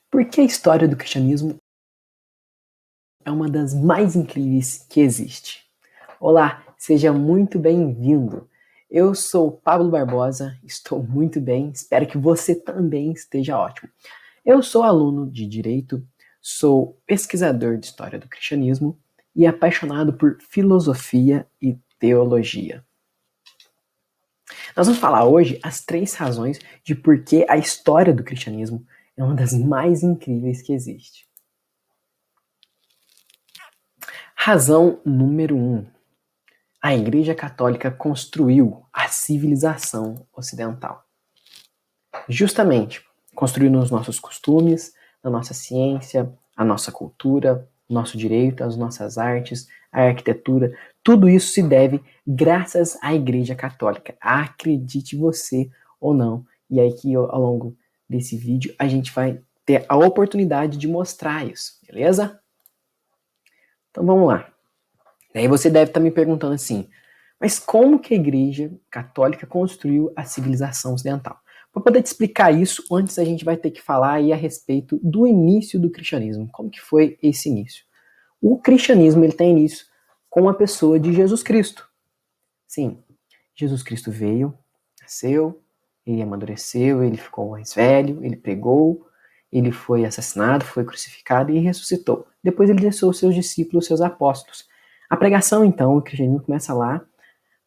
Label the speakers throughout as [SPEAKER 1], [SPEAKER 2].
[SPEAKER 1] Por que a história do cristianismo é uma das mais incríveis que existe? Olá, seja muito bem-vindo. Eu sou Pablo Barbosa, estou muito bem, espero que você também esteja ótimo. Eu sou aluno de Direito, sou pesquisador de História do Cristianismo e apaixonado por filosofia e teologia. Nós vamos falar hoje as 3 razões de por que a história do cristianismo é uma das mais incríveis que existe. Razão número 1. A Igreja Católica construiu a civilização ocidental. Justamente, construiu nos nossos costumes, na nossa ciência, a nossa cultura, o nosso direito, as nossas artes, a arquitetura. Tudo isso se deve graças à Igreja Católica. Acredite você ou não. E aí que ao longo desse vídeo a gente vai ter a oportunidade de mostrar isso, beleza? Então vamos lá. Daí você deve estar me perguntando assim, mas como que a Igreja Católica construiu a civilização ocidental? Para poder te explicar isso, antes a gente vai ter que falar aí a respeito do início do cristianismo. Como que foi esse início? O cristianismo ele tem início com a pessoa de Jesus Cristo. Sim, Jesus Cristo veio, nasceu, ele amadureceu, ele ficou mais velho, ele pregou, ele foi assassinado, foi crucificado e ressuscitou. Depois ele deixou os seus discípulos, seus apóstolos. A pregação, então, o cristianismo começa lá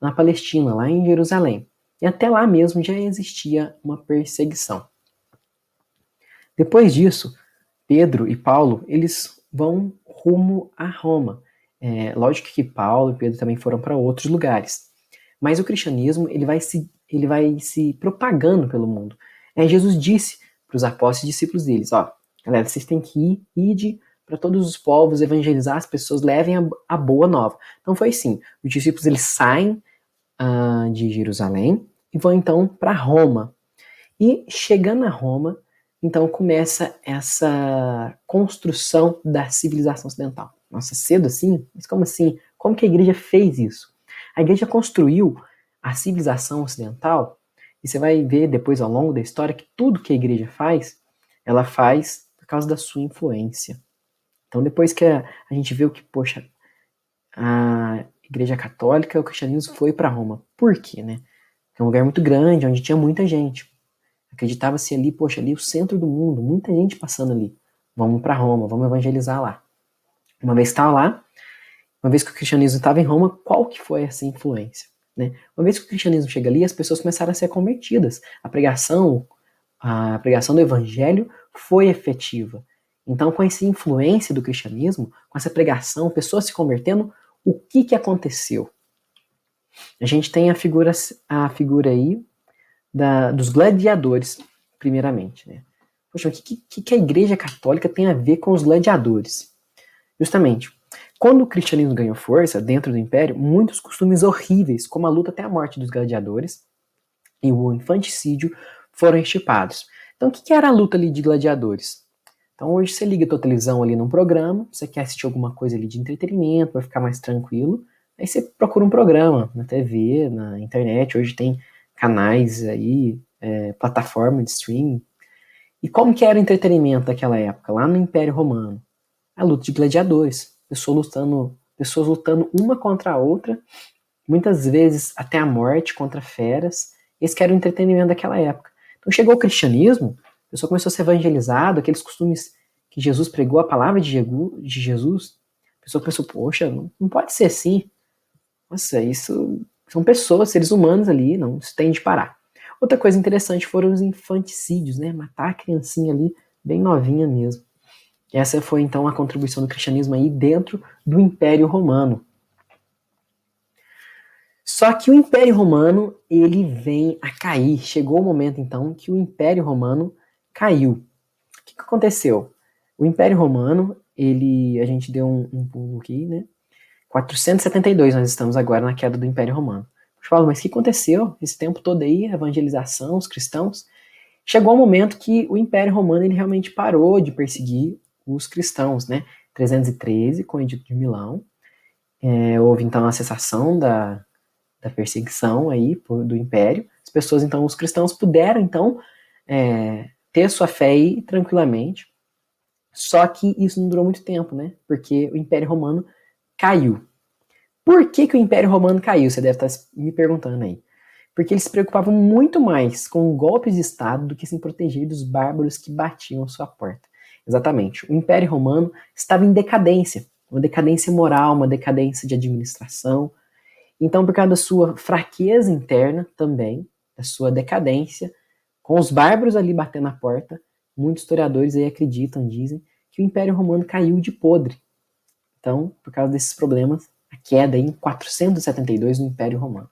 [SPEAKER 1] na Palestina, lá em Jerusalém. E até lá mesmo já existia uma perseguição. Depois disso, Pedro e Paulo, eles vão rumo a Roma. Lógico que Paulo e Pedro também foram para outros lugares. Mas o cristianismo ele vai se propagando pelo mundo. Jesus disse para os apóstolos e discípulos deles, ó, galera, vocês têm que ir para todos os povos, evangelizar as pessoas, levem a boa nova. Então foi assim, os discípulos eles saem de Jerusalém e vão então para Roma. E chegando a Roma, então começa essa construção da civilização ocidental. Nossa, cedo assim? Mas como assim? Como que a igreja fez isso? A igreja construiu a civilização ocidental, e você vai ver depois ao longo da história que tudo que a igreja faz, ela faz por causa da sua influência. Então depois que a gente vê o que, poxa, a Igreja Católica, o cristianismo foi para Roma. Por quê, né? É um lugar muito grande, onde tinha muita gente. Acreditava-se ali, poxa, ali o centro do mundo, muita gente passando ali. Vamos para Roma, vamos evangelizar lá. Uma vez que estava lá, uma vez que o cristianismo estava em Roma, qual que foi essa influência? Né? Uma vez que o cristianismo chega ali, as pessoas começaram a ser convertidas. A pregação do evangelho foi efetiva. Então, com essa influência do cristianismo, com essa pregação, pessoas se convertendo, o que aconteceu? A gente tem a figura aí dos gladiadores, primeiramente. Né? Poxa, o que a Igreja Católica tem a ver com os gladiadores? Justamente, quando o cristianismo ganhou força dentro do Império, muitos costumes horríveis, como a luta até a morte dos gladiadores e o infanticídio, foram extirpados. Então, o que era a luta ali de gladiadores? Então, hoje você liga a tua televisão ali num programa, você quer assistir alguma coisa ali de entretenimento para ficar mais tranquilo, aí você procura um programa na TV, na internet, hoje tem canais aí, plataforma de streaming. E como que era o entretenimento daquela época, lá no Império Romano? A luta de gladiadores, pessoas lutando uma contra a outra, muitas vezes até a morte contra feras. Esse que era o entretenimento daquela época. Então chegou o cristianismo, a pessoa começou a ser evangelizado, aqueles costumes que Jesus pregou, a palavra de Jesus, a pessoa pensou, poxa, não pode ser assim. Nossa, isso são pessoas, seres humanos ali, não, isso tem de parar. Outra coisa interessante foram os infanticídios, né? Matar a criancinha ali, bem novinha mesmo. Essa foi então a contribuição do cristianismo aí dentro do Império Romano. Só que o Império Romano, ele vem a cair. Chegou o momento, então, que o Império Romano caiu. O que aconteceu? O Império Romano, a gente deu um pulo aqui, né? 472 nós estamos agora na queda do Império Romano. Eu falo, mas o que aconteceu esse tempo todo aí? A evangelização, os cristãos? Chegou o momento que o Império Romano, ele realmente parou de perseguir os cristãos, né? 313, com o Edito de Milão. Houve, então, a cessação da perseguição aí do Império. As pessoas, então, os cristãos puderam, então, ter sua fé aí tranquilamente. Só que isso não durou muito tempo, né? Porque o Império Romano caiu. Por que o Império Romano caiu? Você deve estar me perguntando aí. Porque eles se preocupavam muito mais com golpes de Estado do que se proteger dos bárbaros que batiam sua porta. Exatamente. O Império Romano estava em decadência. Uma decadência moral, uma decadência de administração. Então, por causa da sua fraqueza interna também, da sua decadência, com os bárbaros ali batendo na porta, muitos historiadores aí acreditam, dizem, que o Império Romano caiu de podre. Então, por causa desses problemas, a queda em 472 do Império Romano.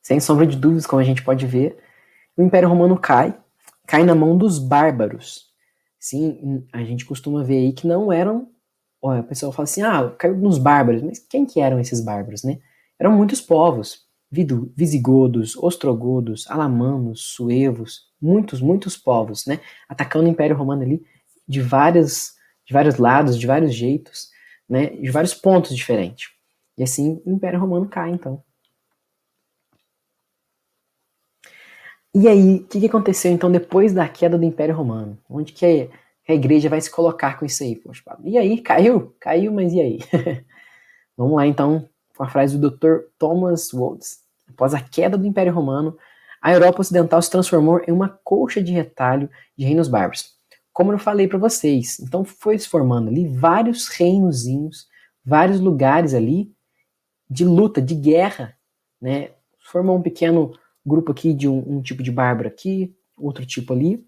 [SPEAKER 1] Sem sombra de dúvidas, como a gente pode ver, o Império Romano cai na mão dos bárbaros. Sim, a gente costuma ver aí que não eram. Ó, o pessoal fala assim, caiu nos bárbaros. Mas quem que eram esses bárbaros, né? Eram muitos povos. Visigodos, ostrogodos, alamanos, suevos, muitos povos, né? Atacando o Império Romano ali de vários lados, de vários jeitos, né? De vários pontos diferentes. E assim o Império Romano cai, então. E aí, o que aconteceu então depois da queda do Império Romano? Onde que a igreja vai se colocar com isso aí? Poxa, e aí, caiu? Caiu, mas e aí? Vamos lá então com a frase do Dr. Thomas Woods. Após a queda do Império Romano, a Europa Ocidental se transformou em uma colcha de retalho de reinos bárbaros. Como eu falei para vocês, então foi se formando ali vários reinozinhos, vários lugares ali de luta, de guerra, né? Formou um pequeno grupo aqui de um tipo de bárbaro aqui, outro tipo ali.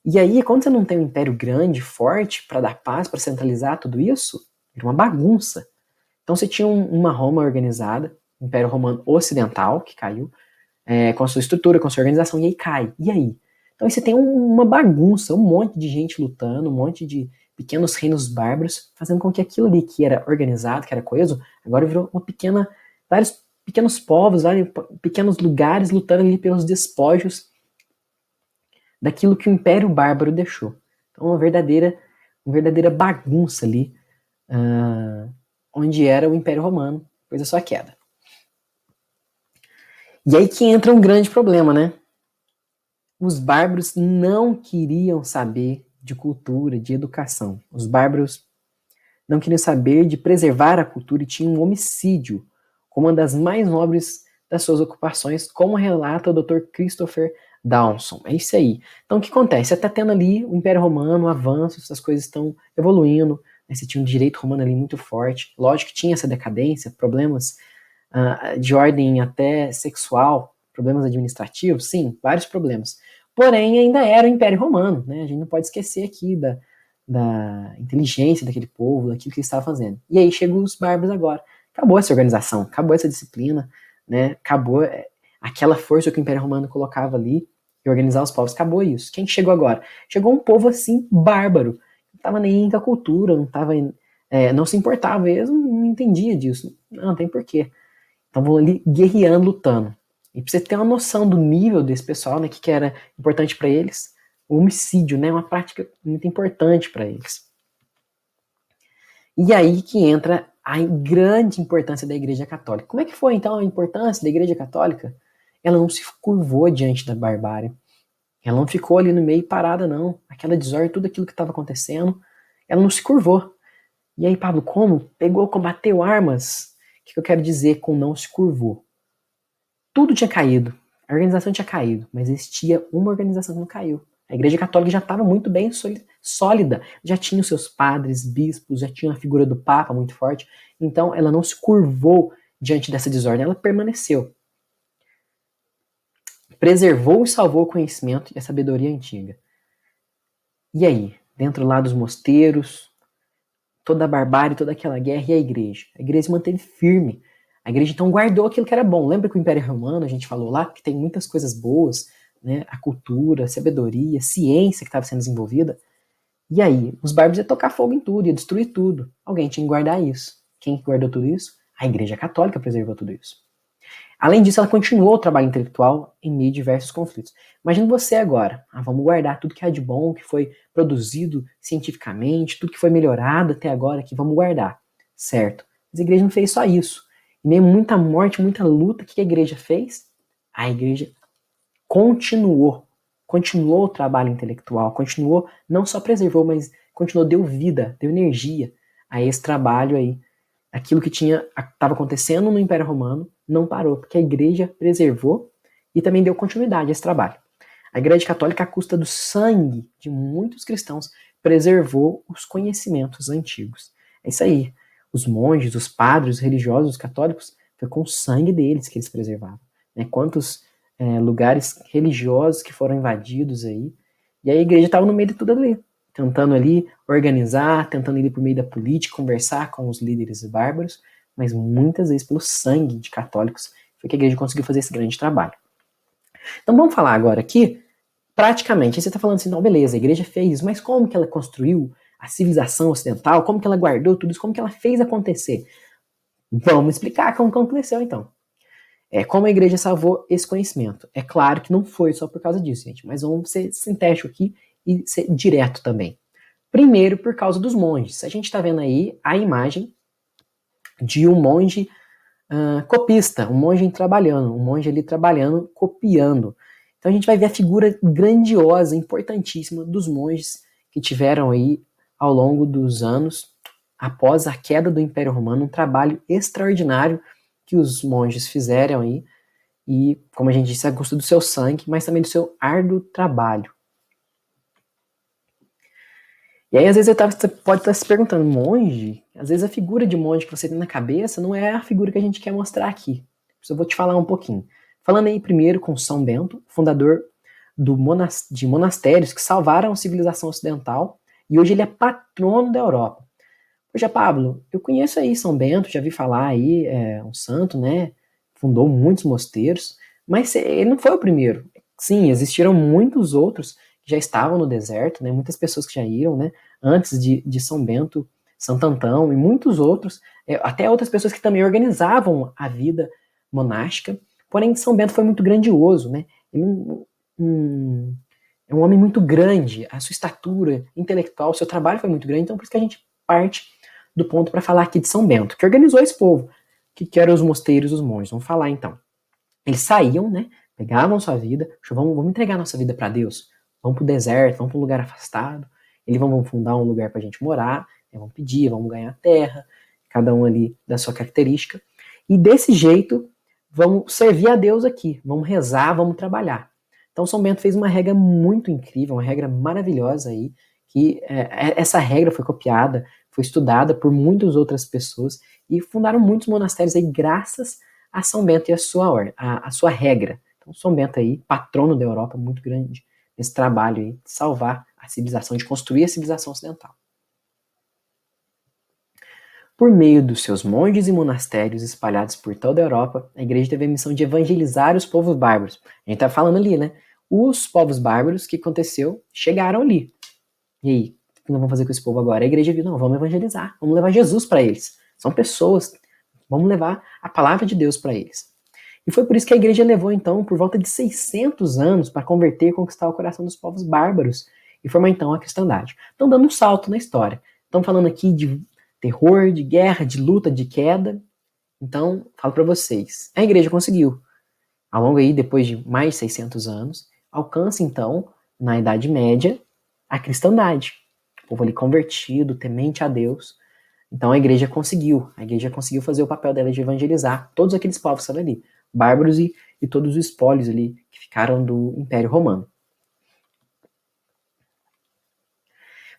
[SPEAKER 1] E aí, quando você não tem um império grande, forte, para dar paz, para centralizar tudo isso, era uma bagunça. Então você tinha uma Roma organizada, Império Romano Ocidental, que caiu, com a sua estrutura, com a sua organização, e aí cai. E aí? Então aí você tem uma bagunça, um monte de gente lutando, um monte de pequenos reinos bárbaros, fazendo com que aquilo ali que era organizado, que era coeso, agora virou vários pequenos povos, vários pequenos lugares lutando ali pelos despojos daquilo que o Império Bárbaro deixou. Então uma verdadeira bagunça ali, onde era o Império Romano, depois da sua queda. E aí que entra um grande problema, né? Os bárbaros não queriam saber de cultura, de educação. Os bárbaros não queriam saber de preservar a cultura e tinham um homicídio como uma das mais nobres das suas ocupações, como relata o Dr. Christopher Dawson. É isso aí. Então o que acontece? Você está tendo ali o Império Romano, o avanço, essas coisas estão evoluindo, né? Você tinha um direito romano ali muito forte. Lógico que tinha essa decadência, problemas de ordem até sexual, problemas administrativos, sim, vários problemas. Porém, ainda era o Império Romano, né? A gente não pode esquecer aqui da inteligência daquele povo, daquilo que eles estavam fazendo. E aí chegam os bárbaros agora. Acabou essa organização, acabou essa disciplina, né? Acabou aquela força que o Império Romano colocava ali e organizar os povos. Acabou isso. Quem chegou agora? Chegou um povo assim, bárbaro. Não estava nem com a cultura, não se importava, eles não entendia disso. Não tem porquê. Então vão ali guerreando, lutando. E pra você ter uma noção do nível desse pessoal, né, que era importante para eles, o homicídio, né, é uma prática muito importante para eles. E aí que entra a grande importância da Igreja Católica. Como é que foi então a importância da Igreja Católica? Ela não se curvou diante da barbárie. Ela não ficou ali no meio parada, não. Aquela desordem, tudo aquilo que estava acontecendo, ela não se curvou. E aí, Pablo, como? Pegou, combateu armas? O que eu quero dizer com não se curvou? Tudo tinha caído. A organização tinha caído, mas existia uma organização que não caiu. A Igreja Católica já estava muito bem sólida, já tinha os seus padres, bispos, já tinha a figura do Papa muito forte, então ela não se curvou diante dessa desordem, ela permaneceu. Preservou e salvou o conhecimento e a sabedoria antiga. E aí, dentro lá dos mosteiros, toda a barbárie, toda aquela guerra, e a igreja? A igreja se manteve firme. A igreja então guardou aquilo que era bom. Lembra que o Império Romano, a gente falou lá, que tem muitas coisas boas, né? A cultura, a sabedoria, a ciência que estava sendo desenvolvida. E aí, os bárbaros iam tocar fogo em tudo, ia destruir tudo. Alguém tinha que guardar isso. Quem guardou tudo isso? A Igreja Católica preservou tudo isso. Além disso, ela continuou o trabalho intelectual em meio a diversos conflitos. Imagina você agora, vamos guardar tudo que é de bom, que foi produzido cientificamente, tudo que foi melhorado até agora, que vamos guardar, certo? Mas a igreja não fez só isso. Em meio a muita morte, muita luta, o que a igreja fez? A igreja continuou continuou o trabalho intelectual, continuou, não só preservou, mas continuou, deu vida, deu energia a esse trabalho aí. Aquilo que estava acontecendo no Império Romano não parou, porque a igreja preservou e também deu continuidade a esse trabalho. A Igreja Católica, à custa do sangue de muitos cristãos, preservou os conhecimentos antigos. É isso aí. Os monges, os padres, os religiosos, os católicos, foi com o sangue deles que eles preservavam. Né? Quantos lugares religiosos que foram invadidos aí. E a igreja estava no meio de tudo ali, tentando ali organizar, tentando ir por meio da política, conversar com os líderes bárbaros, mas muitas vezes pelo sangue de católicos foi que a igreja conseguiu fazer esse grande trabalho. Então vamos falar agora aqui, praticamente, você está falando assim, não, beleza, a igreja fez, mas como que ela construiu a civilização ocidental, como que ela guardou tudo isso, como que ela fez acontecer? Vamos explicar como aconteceu então. Como a igreja salvou esse conhecimento. É claro que não foi só por causa disso, gente, mas vamos ser sintético aqui e ser direto também. Primeiro, por causa dos monges. A gente está vendo aí a imagem de um monge copista, um monge trabalhando, um monge ali trabalhando, copiando. Então a gente vai ver a figura grandiosa, importantíssima dos monges que tiveram aí ao longo dos anos, após a queda do Império Romano, um trabalho extraordinário que os monges fizeram aí, e, como a gente disse, a custa do seu sangue, mas também do seu árduo trabalho. E aí, às vezes, você pode estar se perguntando, monge? Às vezes a figura de monge que você tem na cabeça não é a figura que a gente quer mostrar aqui. Eu vou te falar um pouquinho. Falando aí primeiro com São Bento, fundador de monastérios que salvaram a civilização ocidental, e hoje ele é patrono da Europa. Poxa, Pablo, eu conheço aí São Bento, já vi falar aí, um santo, né? Fundou muitos mosteiros, mas ele não foi o primeiro. Sim, existiram muitos outros que já estavam no deserto, né? Muitas pessoas que já iram, né? Antes de São Bento, Santo Antão e muitos outros, até outras pessoas que também organizavam a vida monástica. Porém, São Bento foi muito grandioso, né? Ele é um homem muito grande, a sua estatura intelectual, o seu trabalho foi muito grande, então por isso que a gente parte do ponto para falar aqui de São Bento, que organizou esse povo, que eram os mosteiros, os monges. Vamos falar então. Eles saíam, né? Pegavam sua vida, vamos entregar nossa vida para Deus. Vamos para o deserto, vamos para um lugar afastado. Eles vão fundar um lugar para a gente morar, né, vamos pedir, vamos ganhar terra, cada um ali da sua característica. E desse jeito, vamos servir a Deus aqui, vamos rezar, vamos trabalhar. Então São Bento fez uma regra muito incrível, uma regra maravilhosa aí, que essa regra foi copiada, foi estudada por muitas outras pessoas e fundaram muitos monastérios aí graças a São Bento e a sua regra. Então São Bento aí, patrono da Europa, muito grande nesse trabalho aí de salvar a civilização, de construir a civilização ocidental. Por meio dos seus monges e monastérios espalhados por toda a Europa, a igreja teve a missão de evangelizar os povos bárbaros. A gente tá falando ali, né? Os povos bárbaros, que aconteceu, chegaram ali. E aí, o que nós vamos fazer com esse povo agora? A igreja viu, não, vamos evangelizar, vamos levar Jesus para eles. São pessoas, vamos levar a palavra de Deus para eles. E foi por isso que a igreja levou, então, por volta de 600 anos para converter e conquistar o coração dos povos bárbaros e formar, então, a cristandade. Então, dando um salto na história. Estamos falando aqui de terror, de guerra, de luta, de queda. Então, falo para vocês, a igreja conseguiu. Ao longo aí, depois de mais de 600 anos, alcança, então, na Idade Média, a cristandade. O povo ali convertido, temente a Deus. Então a igreja conseguiu fazer o papel dela de evangelizar todos aqueles povos que estavam ali, bárbaros e todos os espólios ali que ficaram do Império Romano.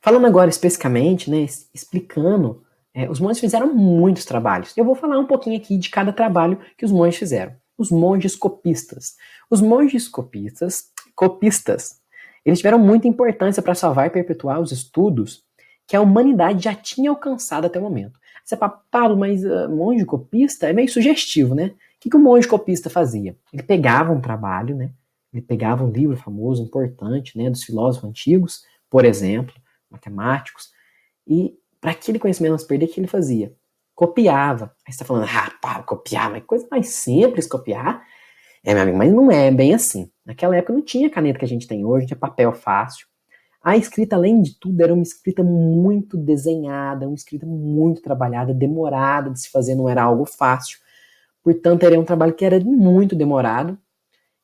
[SPEAKER 1] Falando agora especificamente, né, explicando, os monges fizeram muitos trabalhos. Eu vou falar um pouquinho aqui de cada trabalho que os monges fizeram. Os monges copistas. Os monges copistas, eles tiveram muita importância para salvar e perpetuar os estudos que a humanidade já tinha alcançado até o momento. Você fala, Pablo, mas monge copista é meio sugestivo, né? O que o monge copista fazia? Ele pegava um trabalho, né? Ele pegava um livro famoso, importante, né, dos filósofos antigos, por exemplo, matemáticos, e para aquele conhecimento não se perder, o que ele fazia? Copiava. Aí você está falando, Pablo, copiar, mas coisa mais simples copiar. Meu amigo, mas não é bem assim. Naquela época não tinha caneta que a gente tem hoje, tinha papel fácil. A escrita, além de tudo, era uma escrita muito desenhada, uma escrita muito trabalhada, demorada de se fazer, não era algo fácil. Portanto, era um trabalho que era muito demorado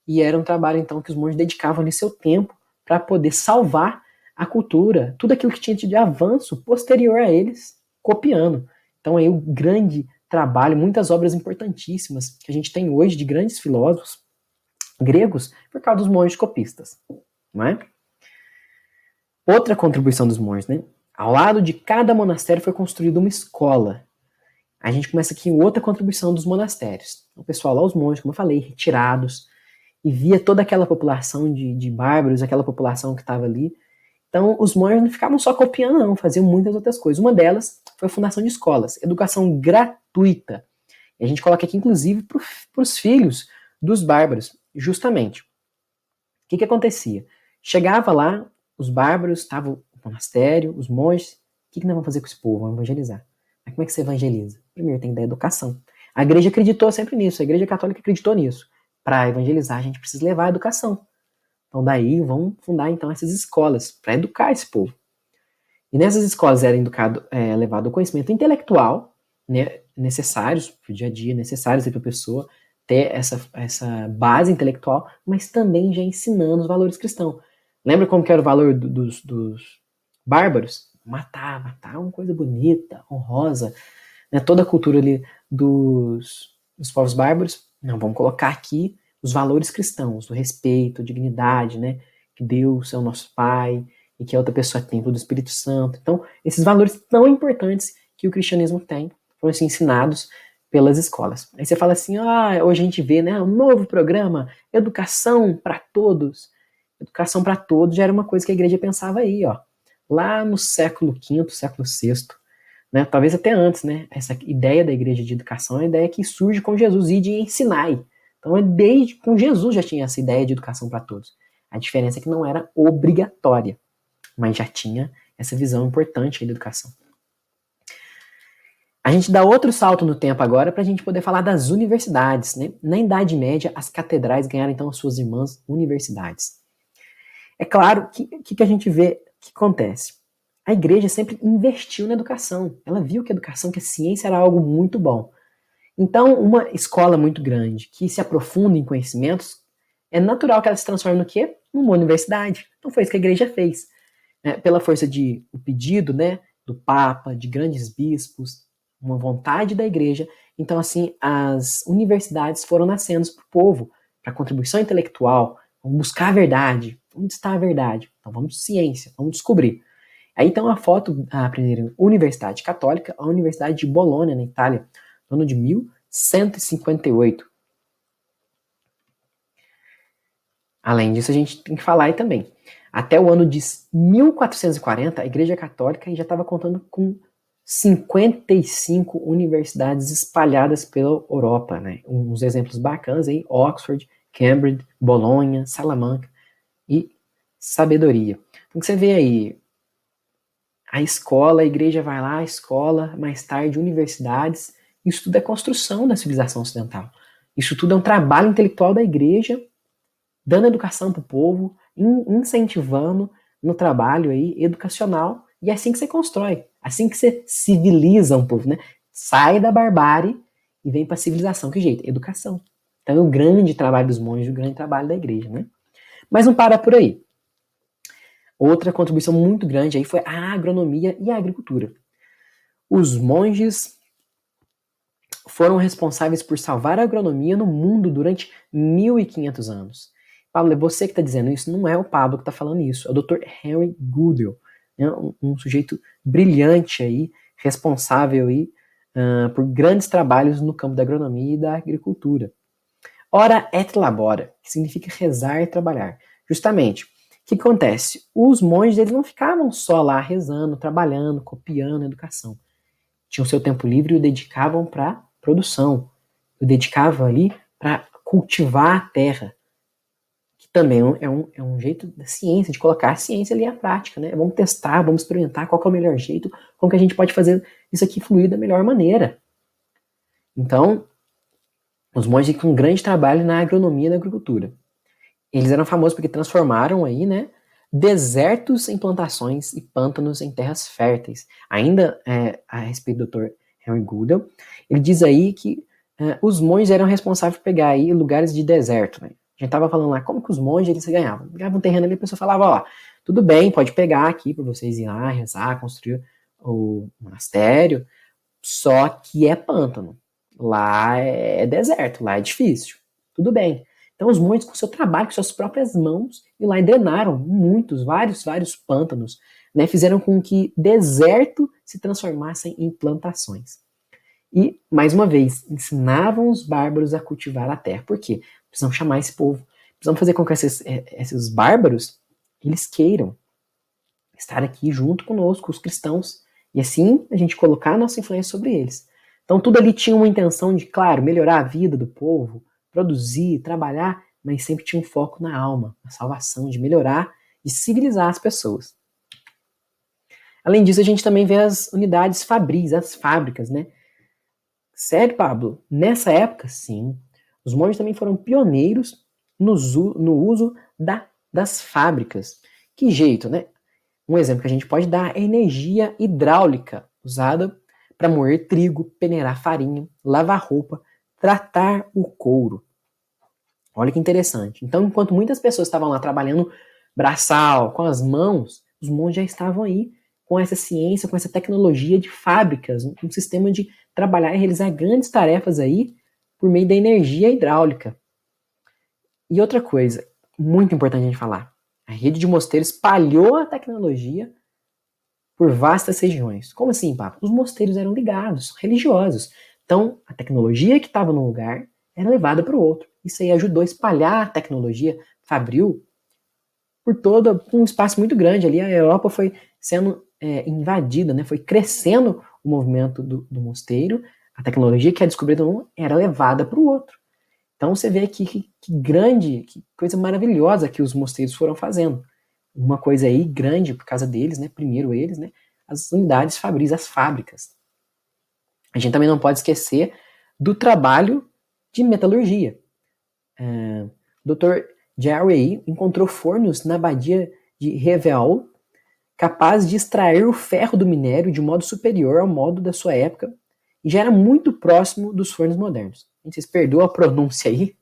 [SPEAKER 1] e era um trabalho, então, que os monges dedicavam ali seu tempo para poder salvar a cultura, tudo aquilo que tinha de avanço posterior a eles, copiando. Então aí o grande trabalho, muitas obras importantíssimas que a gente tem hoje de grandes filósofos gregos por causa dos monges copistas, não é? Outra contribuição dos monges, né? Ao lado de cada monastério foi construída uma escola. A gente começa aqui outra contribuição dos monastérios. O pessoal lá, os monges, como eu falei, retirados, e via toda aquela população de bárbaros, aquela população que estava ali. Então, os monges não ficavam só copiando, não, faziam muitas outras coisas. Uma delas foi a fundação de escolas, educação gratuita. E a gente coloca aqui, inclusive, para os filhos dos bárbaros, justamente. O que acontecia? Chegava lá, os bárbaros, estavam no monastério, os monges, o que nós vamos fazer com esse povo? Vamos evangelizar. Mas como é que você evangeliza? Primeiro tem que dar educação. A igreja acreditou sempre nisso, a igreja católica acreditou nisso. Para evangelizar, a gente precisa levar a educação. Então daí vão fundar então essas escolas para educar esse povo. E nessas escolas era levado o conhecimento intelectual, né, necessários para o dia a dia, necessários para a pessoa ter essa base intelectual, mas também já ensinando os valores cristãos. Lembra como que era o valor dos bárbaros? Matar uma coisa bonita, honrosa, né, toda a cultura ali dos povos bárbaros. Não, vamos colocar aqui os valores cristãos, do respeito, dignidade, né, que Deus é o nosso Pai e que a outra pessoa é templo do Espírito Santo. Então, esses valores tão importantes que o cristianismo tem foram assim, ensinados pelas escolas. Aí você fala assim, hoje a gente vê, né, um novo programa, educação para todos. Educação para todos já era uma coisa que a igreja pensava aí, ó, lá no século V, século VI, né, talvez até antes, né, essa ideia da igreja de educação é a ideia que surge com Jesus e de ensinar. Então, desde com Jesus já tinha essa ideia de educação para todos. A diferença é que não era obrigatória, mas já tinha essa visão importante da educação. A gente dá outro salto no tempo agora para a gente poder falar das universidades, né? Na Idade Média, as catedrais ganharam então as suas irmãs universidades. É claro que a gente vê que acontece. A igreja sempre investiu na educação. Ela viu que a educação, que a ciência era algo muito bom. Então, uma escola muito grande que se aprofunda em conhecimentos, é natural que ela se transforme no quê? Numa universidade. Então foi isso que a igreja fez. Pela força de o pedido, né, do Papa, de grandes bispos, uma vontade da igreja. Então, assim, as universidades foram nascendo para o povo, para contribuição intelectual, vamos buscar a verdade. Onde está a verdade? Então vamos ciência, vamos descobrir. Aí então a primeira universidade católica, a Universidade de Bolonha, na Itália, no ano de 1158. Além disso, a gente tem que falar aí também. Até o ano de 1440, a Igreja Católica já estava contando com 55 universidades espalhadas pela Europa, né? Uns exemplos bacanas aí, Oxford, Cambridge, Bolonha, Salamanca e Sabedoria. Então você vê aí, a escola, a igreja vai lá, a escola, mais tarde universidades, isso tudo é construção da civilização ocidental. Isso tudo é um trabalho intelectual da igreja, dando educação para o povo, incentivando no trabalho aí educacional, e é assim que você constrói, assim que você civiliza um povo, né? Sai da barbárie e vem para a civilização. Que jeito? Educação. Então é o grande trabalho dos monges, o grande trabalho da igreja, né? Mas não para por aí. Outra contribuição muito grande aí foi a agronomia e a agricultura. Os monges foram responsáveis por salvar a agronomia no mundo durante 1500 anos. Pablo, é você que está dizendo isso, não é o Pablo que está falando isso, é o Dr. Henry Goodell, né, um sujeito brilhante aí, responsável aí, por grandes trabalhos no campo da agronomia e da agricultura. Ora et labora, que significa rezar e trabalhar. Justamente, o que acontece? Os monges eles não ficavam só lá rezando, trabalhando, copiando a educação. Tinham seu tempo livre e o dedicavam para produção. O dedicavam ali para cultivar a terra. Que também é um jeito da ciência, de colocar a ciência ali à prática, né? Vamos testar, vamos experimentar qual que é o melhor jeito, como que a gente pode fazer isso aqui fluir da melhor maneira. Então, os monges tinham um grande trabalho na agronomia e na agricultura. Eles eram famosos porque transformaram aí, né, desertos em plantações e pântanos em terras férteis. Ainda a respeito do Dr. Henry Goodell, ele diz aí que os monges eram responsáveis por pegar aí lugares de deserto, né, A gente estava falando lá como que os monges eles ganhavam. Ganhavam um terreno ali, a pessoa falava, ó, tudo bem, pode pegar aqui para vocês ir lá, rezar, construir o monastério, só que é pântano. Lá é deserto, lá é difícil. Tudo bem. Então os monges com seu trabalho, com suas próprias mãos, e lá drenaram vários pântanos, né, fizeram com que deserto se transformassem em plantações. E, mais uma vez, ensinavam os bárbaros a cultivar a terra. Por quê? Precisam chamar esse povo. Precisam fazer com que esses bárbaros, eles queiram estar aqui junto conosco, os cristãos. E assim, a gente colocar a nossa influência sobre eles. Então, tudo ali tinha uma intenção de, claro, melhorar a vida do povo, produzir, trabalhar, mas sempre tinha um foco na alma, na salvação, de melhorar, de civilizar as pessoas. Além disso, a gente também vê as unidades fabris, as fábricas, né? Sério, Pablo? Nessa época, sim. Os monges também foram pioneiros no uso das fábricas. Que jeito, né? Um exemplo que a gente pode dar é a energia hidráulica, usada para moer trigo, peneirar farinha, lavar roupa, tratar o couro. Olha que interessante. Então, enquanto muitas pessoas estavam lá trabalhando braçal, com as mãos, os monges já estavam aí com essa ciência, com essa tecnologia de fábricas, um sistema de trabalhar e realizar grandes tarefas aí por meio da energia hidráulica. E outra coisa, muito importante a gente falar, a rede de mosteiros espalhou a tecnologia por vastas regiões. Como assim, Papa? Os mosteiros eram ligados, religiosos. Então, a tecnologia que estava num lugar era levada para o outro. Isso aí ajudou a espalhar a tecnologia fabril por todo um espaço muito grande ali. A Europa foi sendo invadida, né? Foi crescendo o movimento do mosteiro. A tecnologia que é descoberta num era levada para o outro. Então você vê aqui que grande, que coisa maravilhosa que os mosteiros foram fazendo. Uma coisa aí grande por causa deles, né? Primeiro eles, né? As unidades fabris, as fábricas. A gente também não pode esquecer do trabalho de metalurgia. O Dr. Jerry encontrou fornos na abadia de Reveal capazes de extrair o ferro do minério de modo superior ao modo da sua época e já era muito próximo dos fornos modernos. Vocês perdoam a pronúncia aí,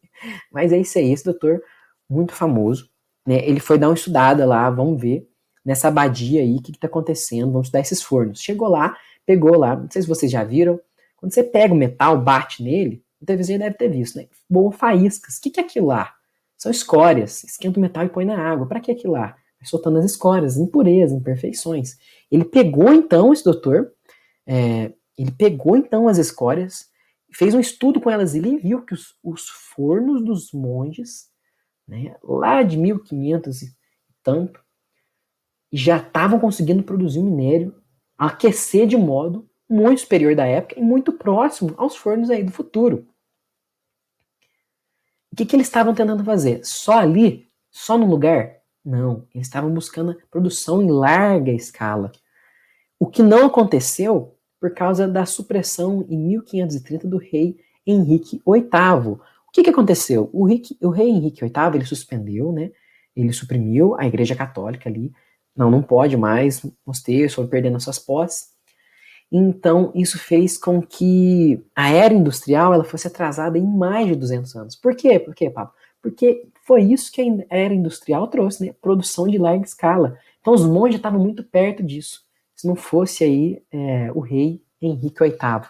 [SPEAKER 1] mas é isso aí, esse doutor muito famoso, né? Ele foi dar uma estudada lá, vamos ver nessa abadia aí o que está acontecendo, vamos estudar esses fornos. Chegou lá, pegou lá, não sei se vocês já viram, quando você pega o metal, bate nele, muitas vezes já deve ter visto, né? Boam faíscas. O que é aquilo lá? São escórias. Esquenta o metal e põe na água. Para que aquilo lá? Vai soltando as escórias, impurezas, imperfeições. Ele pegou então, esse doutor, ele pegou então as escórias, fez um estudo com elas e ele viu que os fornos dos monges, né, lá de 1500 e tanto, já estavam conseguindo produzir um minério, aquecer de modo muito superior da época e muito próximo aos fornos aí do futuro. O que eles estavam tentando fazer? Só ali? Só no lugar? Não, eles estavam buscando produção em larga escala. O que não aconteceu por causa da supressão em 1530 do rei Henrique VIII. O que aconteceu? O rei Henrique VIII, ele suspendeu, né? Ele suprimiu a Igreja Católica ali. Não pode mais, mosteiros foram perdendo as suas posses. Então, isso fez com que a era industrial ela fosse atrasada em mais de 200 anos. Por quê? Por quê, Pablo? Porque foi isso que a era industrial trouxe, né? Produção de larga escala. Então, os monges estavam muito perto disso. Se não fosse aí o rei Henrique VIII.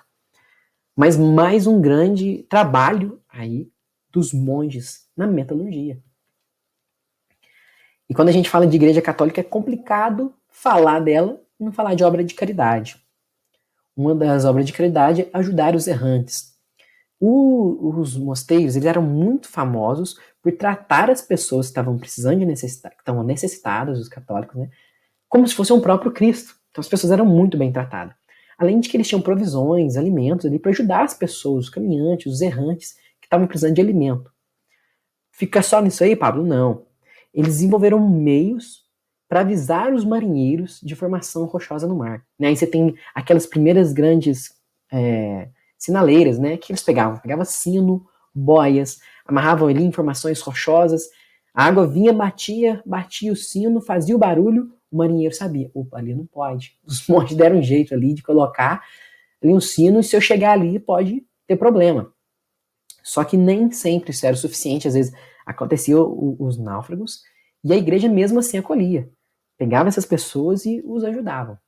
[SPEAKER 1] Mas mais um grande trabalho aí dos monges na metalurgia. E quando a gente fala de igreja católica, é complicado falar dela e não falar de obra de caridade. Uma das obras de caridade é ajudar os errantes. Os mosteiros eles eram muito famosos por tratar as pessoas que estavam precisando que estavam necessitadas, os católicos, né, como se fosse um próprio Cristo. Então as pessoas eram muito bem tratadas. Além de que eles tinham provisões, alimentos ali para ajudar as pessoas, os caminhantes, os errantes que estavam precisando de alimento. Fica só nisso aí, Pablo? Não. Eles desenvolveram meios para avisar os marinheiros de formação rochosa no mar. Né? Aí você tem aquelas primeiras grandes sinaleiras, né, que eles pegavam sino, boias, amarravam ali em formações rochosas, a água vinha, batia o sino, fazia o barulho, o marinheiro sabia, opa, ali não pode. Os monges deram um jeito ali de colocar ali um sino, e se eu chegar ali pode ter problema. Só que nem sempre isso era o suficiente, às vezes Aconteciam os náufragos e a igreja mesmo assim acolhia. Pegava essas pessoas e os ajudava.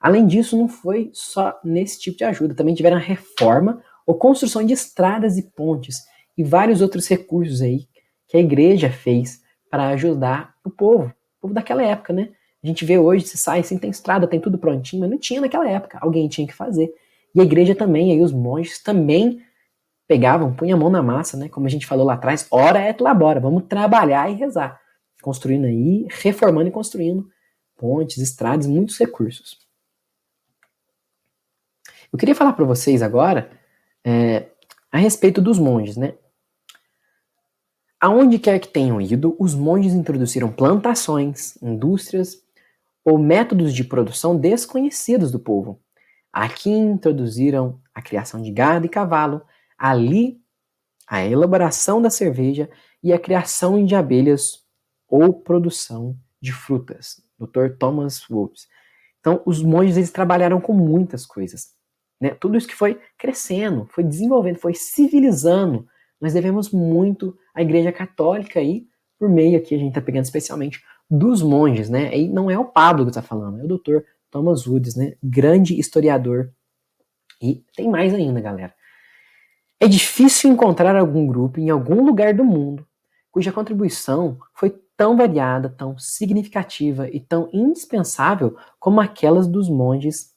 [SPEAKER 1] Além disso, não foi só nesse tipo de ajuda, também tiveram a reforma ou construção de estradas e pontes e vários outros recursos aí que a igreja fez para ajudar o povo daquela época, né? A gente vê hoje, se sai assim, tem estrada, tem tudo prontinho, mas não tinha naquela época, alguém tinha que fazer. E a igreja também, aí os monges também pegavam, punham a mão na massa, né? Como a gente falou lá atrás, ora et labora, vamos trabalhar e rezar. Construindo aí, reformando e construindo pontes, estradas, muitos recursos. Eu queria falar para vocês agora a respeito dos monges, né? Aonde quer que tenham ido, os monges introduziram plantações, indústrias ou métodos de produção desconhecidos do povo. Aqui introduziram a criação de gado e cavalo, ali a elaboração da cerveja e a criação de abelhas ou produção de frutas. Dr. Thomas Woods. Então, os monges eles trabalharam com muitas coisas. Né? Tudo isso que foi crescendo, foi desenvolvendo, foi civilizando. Nós devemos muito à Igreja Católica aí, por meio aqui, a gente está pegando especialmente dos monges, né? E não é o Pablo que está falando, é o Dr. Thomas Woods, né? Grande historiador. E tem mais ainda, galera. É difícil encontrar algum grupo em algum lugar do mundo cuja contribuição foi tão variada, tão significativa e tão indispensável como aquelas dos monges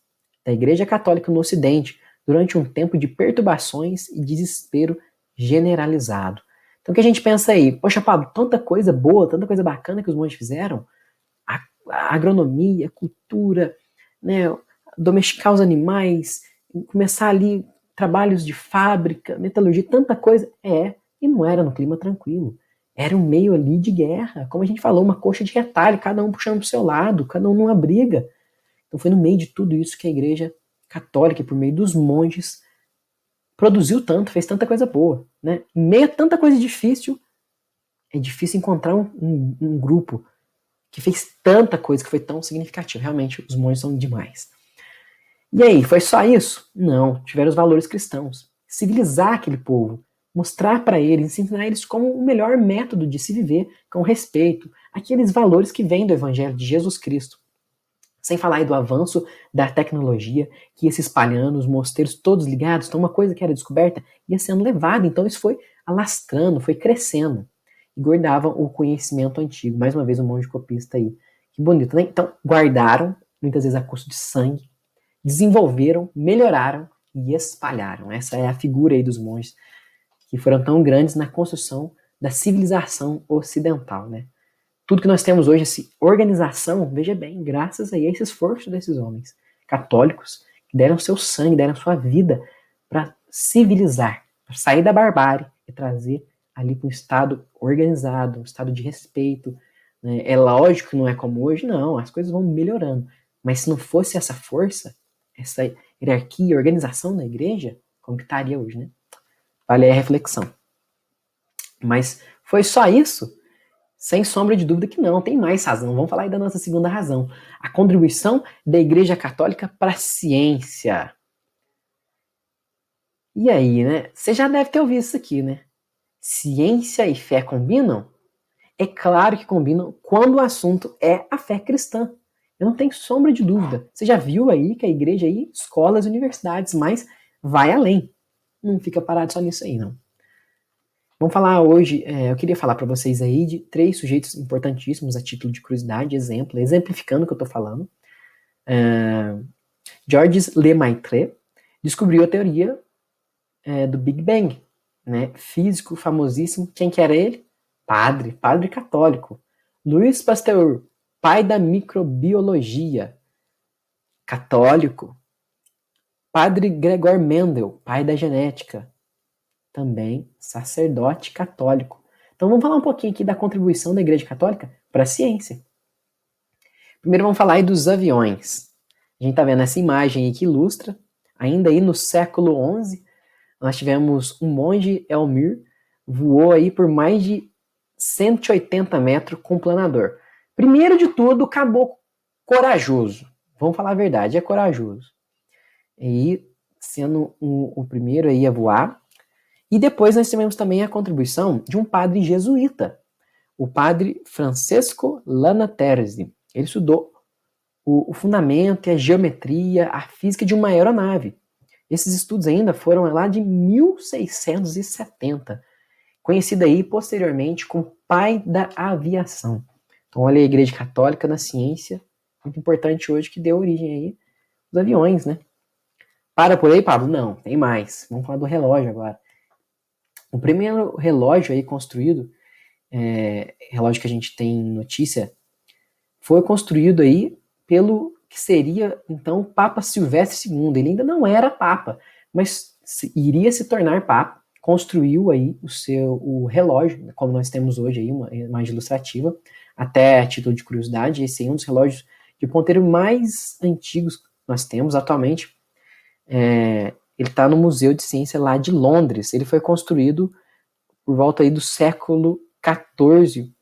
[SPEAKER 1] da Igreja Católica no Ocidente durante um tempo de perturbações e desespero generalizado. Então o que a gente pensa aí? Poxa, Pablo, tanta coisa boa, tanta coisa bacana que os monges fizeram, a agronomia, a cultura, né, domesticar os animais, começar ali trabalhos de fábrica, metalurgia, tanta coisa. E não era no clima tranquilo. Era um meio ali de guerra, como a gente falou, uma coxa de retalho, cada um puxando pro seu lado, cada um numa briga. Então foi no meio de tudo isso que a Igreja Católica, por meio dos monges, produziu tanto, fez tanta coisa boa. Né? Em meio a tanta coisa difícil, é difícil encontrar um grupo que fez tanta coisa, que foi tão significativo. Realmente, os monges são demais. E aí, foi só isso? Não, tiveram os valores cristãos. Civilizar aquele povo, mostrar para eles, ensinar eles como o melhor método de se viver, com respeito, aqueles valores que vêm do Evangelho de Jesus Cristo. Sem falar aí do avanço da tecnologia, que ia se espalhando, os mosteiros todos ligados, então uma coisa que era descoberta ia sendo levada, então isso foi alastrando, foi crescendo. E guardavam o conhecimento antigo. Mais uma vez um monge copista aí. Que bonito, né? Então, guardaram, muitas vezes a custo de sangue, desenvolveram, melhoraram e espalharam. Essa é a figura aí dos monges que foram tão grandes na construção da civilização ocidental, né? Tudo que nós temos hoje, essa organização, veja bem, graças a esse esforço desses homens católicos que deram seu sangue, deram sua vida para civilizar, para sair da barbárie e trazer ali para um estado organizado, um estado de respeito. Né? É lógico que não é como hoje, não, as coisas vão melhorando. Mas se não fosse essa força, essa hierarquia, organização da igreja, como que estaria hoje, né? Vale a reflexão. Mas foi só isso? Sem sombra de dúvida que não, tem mais razão. Vamos falar aí da nossa segunda razão. A contribuição da Igreja Católica para a ciência. E aí, né? Você já deve ter ouvido isso aqui, né? Ciência e fé combinam? É claro que combinam quando o assunto é a fé cristã. Eu não tenho sombra de dúvida. Você já viu aí que a igreja aí, escolas, universidades, mas vai além. Não fica parado só nisso aí, não. Vamos falar hoje, eu queria falar para vocês aí de 3 sujeitos importantíssimos a título de curiosidade, exemplificando o que eu estou falando. Georges Lemaitre descobriu a teoria do Big Bang, né? Físico famosíssimo. Quem que era ele? Padre católico. Louis Pasteur, pai da microbiologia, católico. Padre Gregor Mendel, pai da genética, também sacerdote católico. Então vamos falar um pouquinho aqui da contribuição da Igreja Católica para a ciência. Primeiro vamos falar aí dos aviões. A gente está vendo essa imagem aí que ilustra, ainda aí no século XI, nós tivemos um monge Elmir, voou aí por mais de 180 metros com planador. Primeiro de tudo, caboclo corajoso. Vamos falar a verdade, é corajoso. E sendo o primeiro aí a voar, E depois nós tivemos também a contribuição de um padre jesuíta, o padre Francesco Lanaterzi. Ele estudou o fundamento e a geometria, a física de uma aeronave. Esses estudos ainda foram lá de 1670, conhecido aí posteriormente como pai da aviação. Então olha a Igreja Católica na ciência, muito importante hoje, que deu origem aí aos aviões, né? Para por aí, Pablo? Não, tem mais. Vamos falar do relógio agora. O primeiro relógio aí construído, relógio que a gente tem notícia, foi construído aí pelo que seria, então, o Papa Silvestre II. Ele ainda não era Papa, mas iria se tornar Papa. Construiu aí o relógio, como nós temos hoje aí, uma imagem ilustrativa, até a título de curiosidade, esse é um dos relógios de ponteiro mais antigos que nós temos atualmente. Ele está no Museu de Ciência lá de Londres. Ele foi construído por volta aí do século XIV,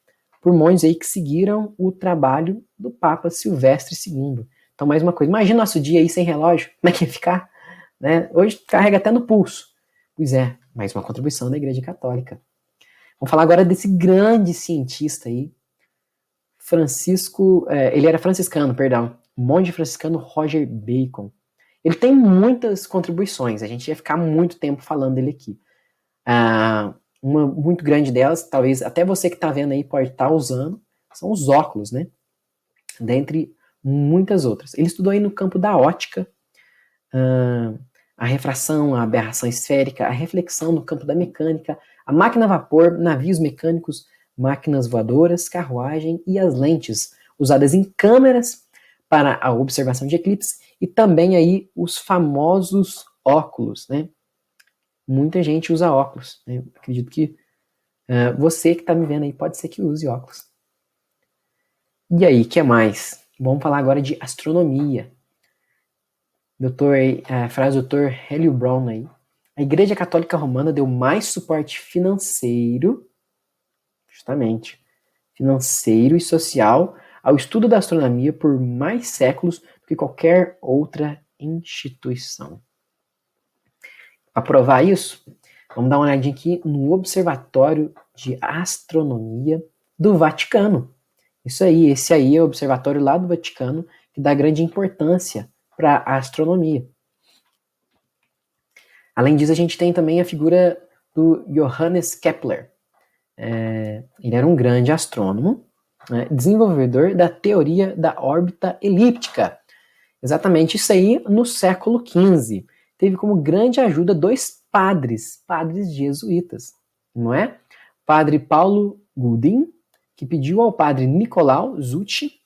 [SPEAKER 1] por monges aí que seguiram o trabalho do Papa Silvestre II. Então, mais uma coisa, imagina nosso dia aí sem relógio, como é que ia ficar? Né? Hoje carrega até no pulso. Pois é, mais uma contribuição da Igreja Católica. Vamos falar agora desse grande cientista aí, ele era franciscano, perdão, monge franciscano Roger Bacon. Ele tem muitas contribuições, a gente ia ficar muito tempo falando dele aqui. Uma muito grande delas, talvez até você que está vendo aí pode estar usando, são os óculos, né? Dentre muitas outras. Ele estudou aí no campo da ótica, a refração, a aberração esférica, a reflexão no campo da mecânica, a máquina a vapor, navios mecânicos, máquinas voadoras, carruagem e as lentes usadas em câmeras para a observação de eclipses e também aí os famosos óculos, né? Muita gente usa óculos, né? Eu acredito que você que está me vendo aí pode ser que use óculos. E aí, o que mais? Vamos falar agora de astronomia. Frase do Dr. Hélio Brown aí. A Igreja Católica Romana deu mais suporte financeiro, justamente, financeiro e social ao estudo da astronomia por mais séculos do que qualquer outra instituição. Para provar isso, vamos dar uma olhadinha aqui no Observatório de Astronomia do Vaticano. Isso aí, esse aí é o observatório lá do Vaticano que dá grande importância para a astronomia. Além disso, a gente tem também a figura do Johannes Kepler. Ele era um grande astrônomo, né, desenvolvedor da teoria da órbita elíptica. Exatamente isso aí no século XV. Teve como grande ajuda dois padres jesuítas, não é? Padre Paulo Gudin, que pediu ao padre Nicolau Zucchi,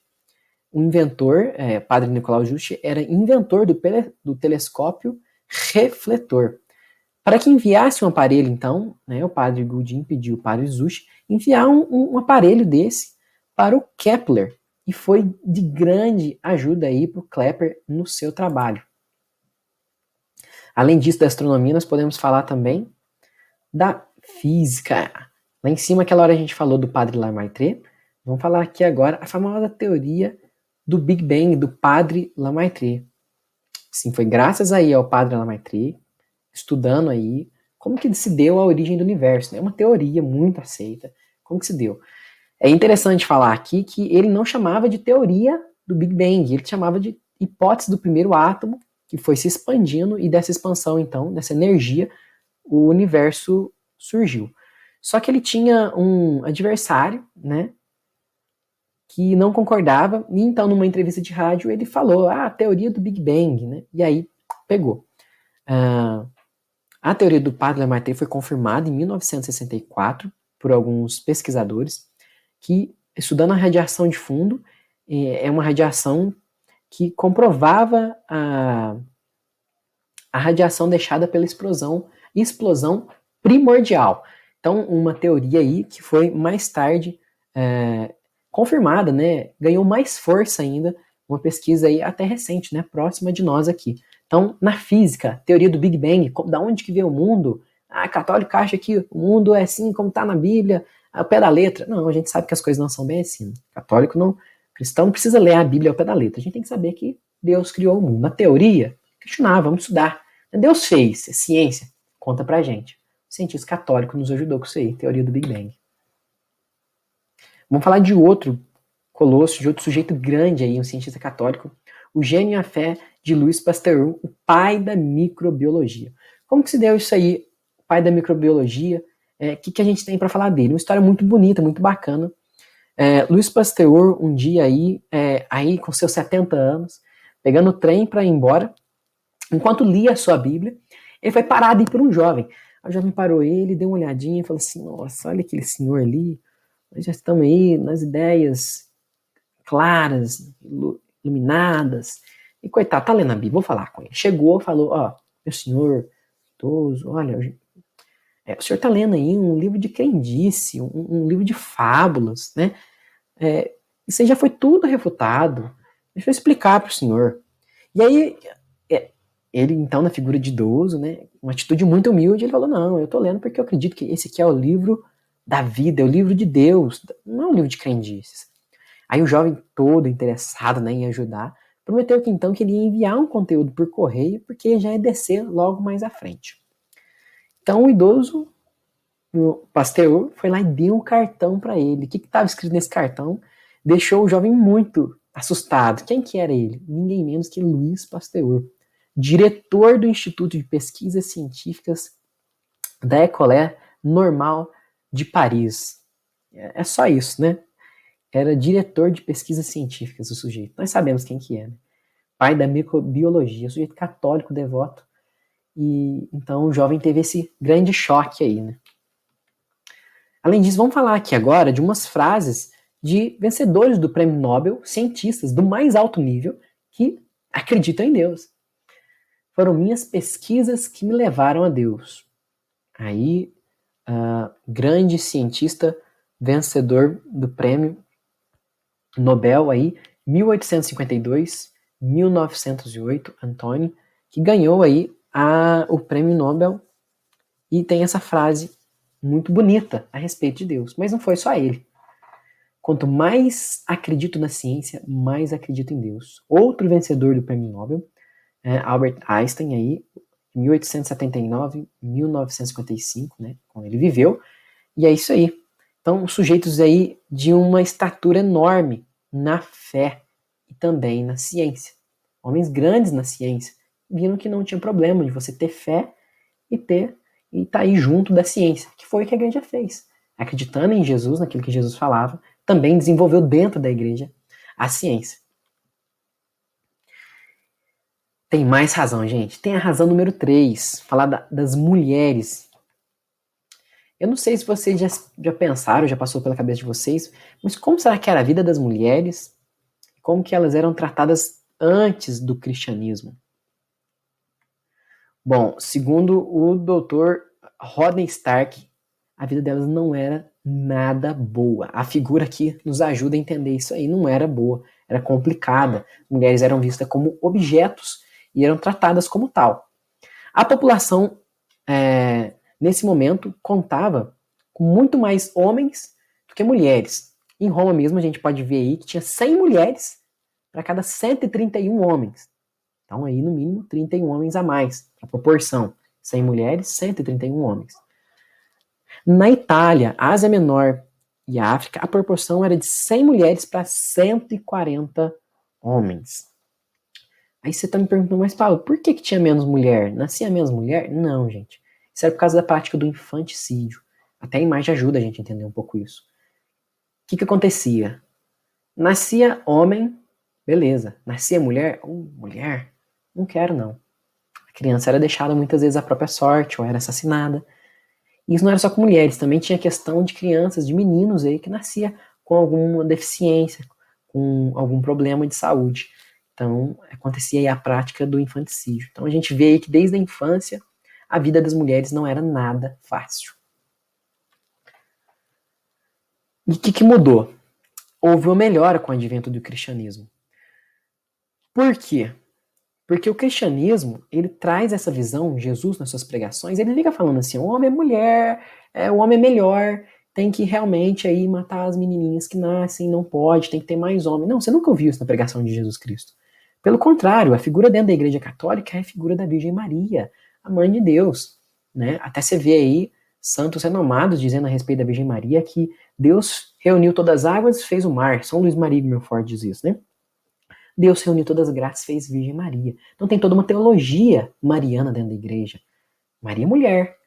[SPEAKER 1] o inventor, padre Nicolau Zucchi era inventor do telescópio refletor. Para que enviasse um aparelho, então, né, o padre Gudin pediu ao padre Zucchi enviar um aparelho desse para o Kepler, e foi de grande ajuda aí para o Kepler no seu trabalho. Além disso, da astronomia, nós podemos falar também da física. Lá em cima, aquela hora a gente falou do padre Lemaitre. Vamos falar aqui agora a famosa teoria do Big Bang, do padre Lemaitre. Sim, foi graças aí ao padre Lemaitre, estudando aí como que se deu a origem do universo. É, né? Uma teoria muito aceita. Como que se deu? É interessante falar aqui que ele não chamava de teoria do Big Bang, ele chamava de hipótese do primeiro átomo, que foi se expandindo, e dessa expansão, então, dessa energia, o universo surgiu. Só que ele tinha um adversário, né, que não concordava, e então, numa entrevista de rádio, ele falou, a teoria do Big Bang, né, e aí pegou. A teoria do padre Lemaitre foi confirmada em 1964 por alguns pesquisadores, que, estudando a radiação de fundo, é uma radiação que comprovava a radiação deixada pela explosão primordial. Então, uma teoria aí que foi mais tarde confirmada, né, ganhou mais força ainda, uma pesquisa aí até recente, né, próxima de nós aqui. Então, na física, teoria do Big Bang, da onde que veio o mundo? Católico acha que o mundo é assim como está na Bíblia, ao pé da letra. Não, a gente sabe que as coisas não são bem assim. Católico não, cristão não precisa ler a Bíblia ao pé da letra. A gente tem que saber que Deus criou o mundo. Na teoria, questionar, vamos estudar. Deus fez, é ciência, conta pra gente. cientista católico nos ajudou com isso aí, teoria do Big Bang. Vamos falar de outro colosso, de outro sujeito grande aí, um cientista católico, o gênio e a fé de Louis Pasteur, o pai da microbiologia. Como que se deu isso aí, o pai da microbiologia? O que a gente tem para falar dele? Uma história muito bonita, muito bacana. Louis Pasteur, um dia aí com seus 70 anos, pegando o trem para ir embora, enquanto lia a sua Bíblia, ele foi parado por um jovem. O jovem parou ele, deu uma olhadinha e falou assim, nossa, olha aquele senhor ali, nós já estamos aí nas ideias claras, iluminadas, e coitado, tá lendo a Bíblia, vou falar com ele. Chegou, falou, meu senhor, idoso, olha, o senhor tá lendo aí um livro de crendice, um livro de fábulas, né? Isso aí já foi tudo refutado, deixa eu explicar pro senhor. E aí, ele então, na figura de idoso, né, uma atitude muito humilde, ele falou, não, eu tô lendo porque eu acredito que esse aqui é o livro da vida, é o livro de Deus, não é um livro de crendices. Aí o jovem todo interessado, né, em ajudar, prometeu que então que ele ia enviar um conteúdo por correio, porque já ia descer logo mais à frente. Então o idoso, o Pasteur, foi lá e deu um cartão para ele. O que estava escrito nesse cartão deixou o jovem muito assustado. Quem que era ele? Ninguém menos que Louis Pasteur, diretor do Instituto de Pesquisas Científicas da École Normale de Paris. É só isso, né? Era diretor de pesquisas científicas o sujeito. Nós sabemos quem que é, né? Pai da microbiologia, sujeito católico devoto. E então o jovem teve esse grande choque aí, né? Além disso, vamos falar aqui agora de umas frases de vencedores do Prêmio Nobel, cientistas do mais alto nível, que acreditam em Deus. Foram minhas pesquisas que me levaram a Deus. Aí, grande cientista vencedor do Prêmio Nobel aí, 1852, 1908, Antônio, que ganhou aí o Prêmio Nobel e tem essa frase muito bonita a respeito de Deus. Mas não foi só ele. Quanto mais acredito na ciência, mais acredito em Deus. Outro vencedor do Prêmio Nobel, Albert Einstein aí, 1879, 1955, né, quando ele viveu, e é isso aí. Então, sujeitos aí de uma estatura enorme na fé e também na ciência. Homens grandes na ciência viram que não tinha problema de você ter fé e estar aí junto da ciência, que foi o que a igreja fez. Acreditando em Jesus, naquilo que Jesus falava, também desenvolveu dentro da igreja a ciência. Tem mais razão, gente. Tem a razão número 3, falar das mulheres. Eu não sei se vocês já pensaram, já passou pela cabeça de vocês, mas como será que era a vida das mulheres? Como que elas eram tratadas antes do cristianismo? Bom, segundo o Dr. Rodney Stark, a vida delas não era nada boa. A figura aqui nos ajuda a entender isso aí. Não era boa, era complicada. Mulheres eram vistas como objetos e eram tratadas como tal. A população, nesse momento, contava com muito mais homens do que mulheres. Em Roma mesmo, a gente pode ver aí que tinha 100 mulheres para cada 131 homens. Então, aí, no mínimo, 31 homens a mais. A proporção, 100 mulheres, 131 homens. Na Itália, Ásia Menor e África, a proporção era de 100 mulheres para 140 homens. Aí você está me perguntando, mas Paulo, por que tinha menos mulher? Nascia menos mulher? Não, gente. Isso era por causa da prática do infanticídio. Até a imagem ajuda a gente a entender um pouco isso. O que acontecia? Nascia homem, beleza. Nascia mulher? Mulher? Não quero, não. A criança era deixada muitas vezes à própria sorte ou era assassinada. E isso não era só com mulheres, também tinha a questão de crianças, de meninos aí que nascia com alguma deficiência, com algum problema de saúde. Então, acontecia aí a prática do infanticídio. Então, a gente vê aí que desde a infância, a vida das mulheres não era nada fácil. E o que mudou? Houve uma melhora com o advento do cristianismo. Por quê? Porque o cristianismo, ele traz essa visão, Jesus nas suas pregações, ele fica falando assim, o homem é mulher, o homem é melhor, tem que realmente aí matar as menininhas que nascem, não pode, tem que ter mais homem. Não, você nunca ouviu isso na pregação de Jesus Cristo. Pelo contrário, a figura dentro da Igreja Católica é a figura da Virgem Maria, a Mãe de Deus. Né? Até você vê aí santos renomados dizendo a respeito da Virgem Maria que Deus reuniu todas as águas e fez o mar. São Luís Maria de Montfort diz isso, né? Deus reuniu todas as graças e fez Virgem Maria. Então tem toda uma teologia mariana dentro da igreja. Maria mulher.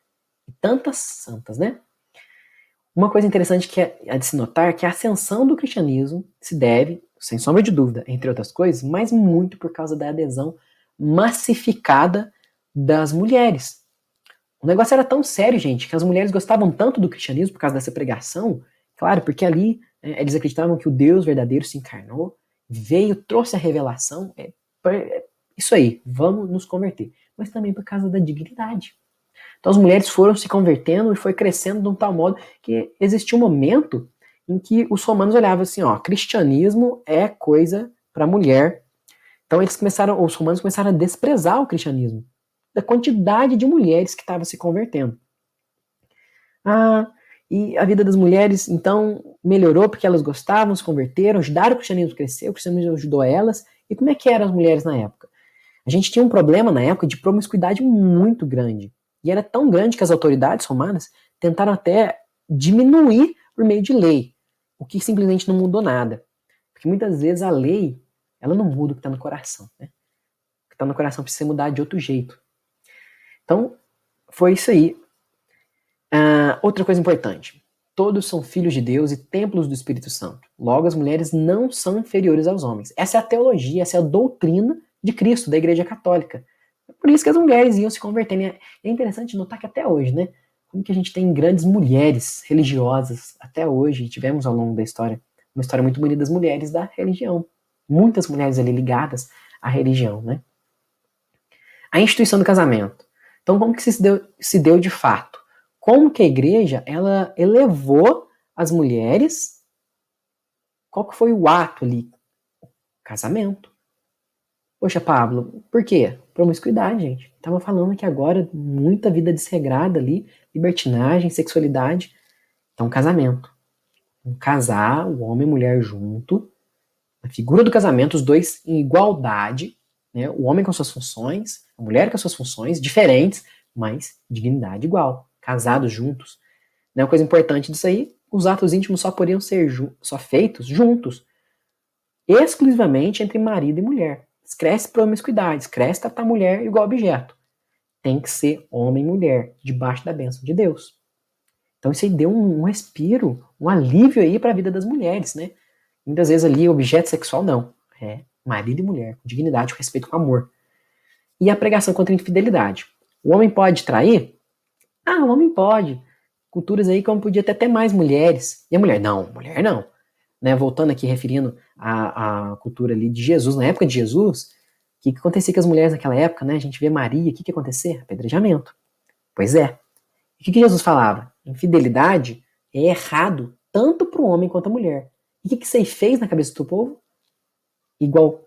[SPEAKER 1] E tantas santas, né? Uma coisa interessante que é de se notar que a ascensão do cristianismo se deve, sem sombra de dúvida, entre outras coisas, mas muito por causa da adesão massificada das mulheres. O negócio era tão sério, gente, que as mulheres gostavam tanto do cristianismo por causa dessa pregação, claro, porque ali eles acreditavam que o Deus verdadeiro se encarnou, veio, trouxe a revelação, isso aí, vamos nos converter, mas também por causa da dignidade. Então as mulheres foram se convertendo e foi crescendo de um tal modo que existia um momento em que os romanos olhavam assim, ó, cristianismo é coisa para mulher. Então os romanos começaram a desprezar o cristianismo, da quantidade de mulheres que estavam se convertendo. E a vida das mulheres, então, melhorou porque elas gostavam, se converteram, ajudaram o cristianismo a crescer, o cristianismo ajudou elas. E como é que eram as mulheres na época? A gente tinha um problema na época de promiscuidade muito grande. E era tão grande que as autoridades romanas tentaram até diminuir por meio de lei, o que simplesmente não mudou nada. Porque muitas vezes a lei, ela não muda o que está no coração, né? O que está no coração precisa mudar de outro jeito. Então, foi isso aí. Outra coisa importante. Todos são filhos de Deus e templos do Espírito Santo. Logo, as mulheres não são inferiores aos homens. Essa é a teologia, essa é a doutrina de Cristo, da Igreja Católica. É por isso que as mulheres iam se convertendo. É interessante notar que até hoje, né? Como que a gente tem grandes mulheres religiosas até hoje, e tivemos ao longo da história uma história muito bonita das mulheres da religião. Muitas mulheres ali ligadas à religião, né? A instituição do casamento. Então, como que se deu de fato? Como que a igreja, ela elevou as mulheres? Qual que foi o ato ali? Casamento. Poxa, Pablo, por quê? Promiscuidade, gente. Tava falando que agora muita vida desregrada ali, libertinagem, sexualidade. Então, casamento. Casar, o homem e a mulher junto, a figura do casamento, os dois em igualdade, né? O homem com suas funções, a mulher com suas funções, diferentes, mas dignidade igual, casados juntos. Né? Uma coisa importante disso aí, os atos íntimos só poderiam ser só feitos juntos, exclusivamente entre marido e mulher. Cresce promiscuidade, cresce tratar a mulher igual objeto. Tem que ser homem e mulher, debaixo da bênção de Deus. Então isso aí deu um respiro, um alívio aí para a vida das mulheres, né? Muitas vezes ali objeto sexual não, é marido e mulher, com dignidade, com respeito, com amor. E a pregação contra a infidelidade. O homem pode trair? O homem pode. Culturas aí como podia ter até mais mulheres. E a mulher? Não, mulher não. Né? Voltando aqui, referindo à cultura ali de Jesus, na época de Jesus, o que acontecia com as mulheres naquela época, né? A gente vê Maria, o que acontecia? Apedrejamento. Pois é. E o que Jesus falava? Infidelidade é errado tanto para o homem quanto a mulher. E o que você fez na cabeça do povo? Igual.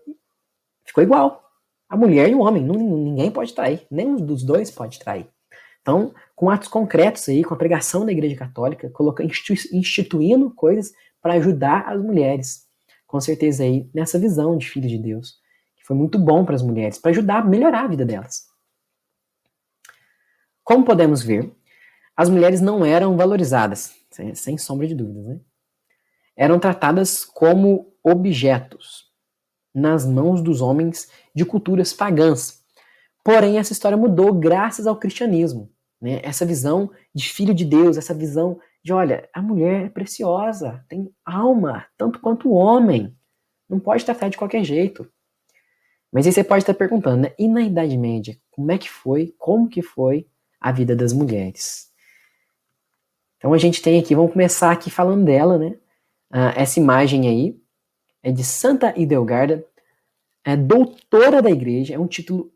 [SPEAKER 1] Ficou igual. A mulher e o homem. Ninguém pode trair. Nenhum dos dois pode trair. Então, com atos concretos aí, com a pregação da Igreja Católica, instituindo coisas para ajudar as mulheres. Com certeza aí, nessa visão de filho de Deus, que foi muito bom para as mulheres, para ajudar a melhorar a vida delas. Como podemos ver, as mulheres não eram valorizadas, sem sombra de dúvidas, né? Eram tratadas como objetos nas mãos dos homens de culturas pagãs. Porém, essa história mudou graças ao cristianismo. Né? Essa visão de filho de Deus, essa visão de, olha, a mulher é preciosa, tem alma, tanto quanto o homem. Não pode tratar de qualquer jeito. Mas aí você pode estar perguntando, né? E na Idade Média, como que foi a vida das mulheres? Então a gente tem aqui, vamos começar aqui falando dela, né? Essa imagem aí é de Santa Idelgarda, doutora da igreja, é um título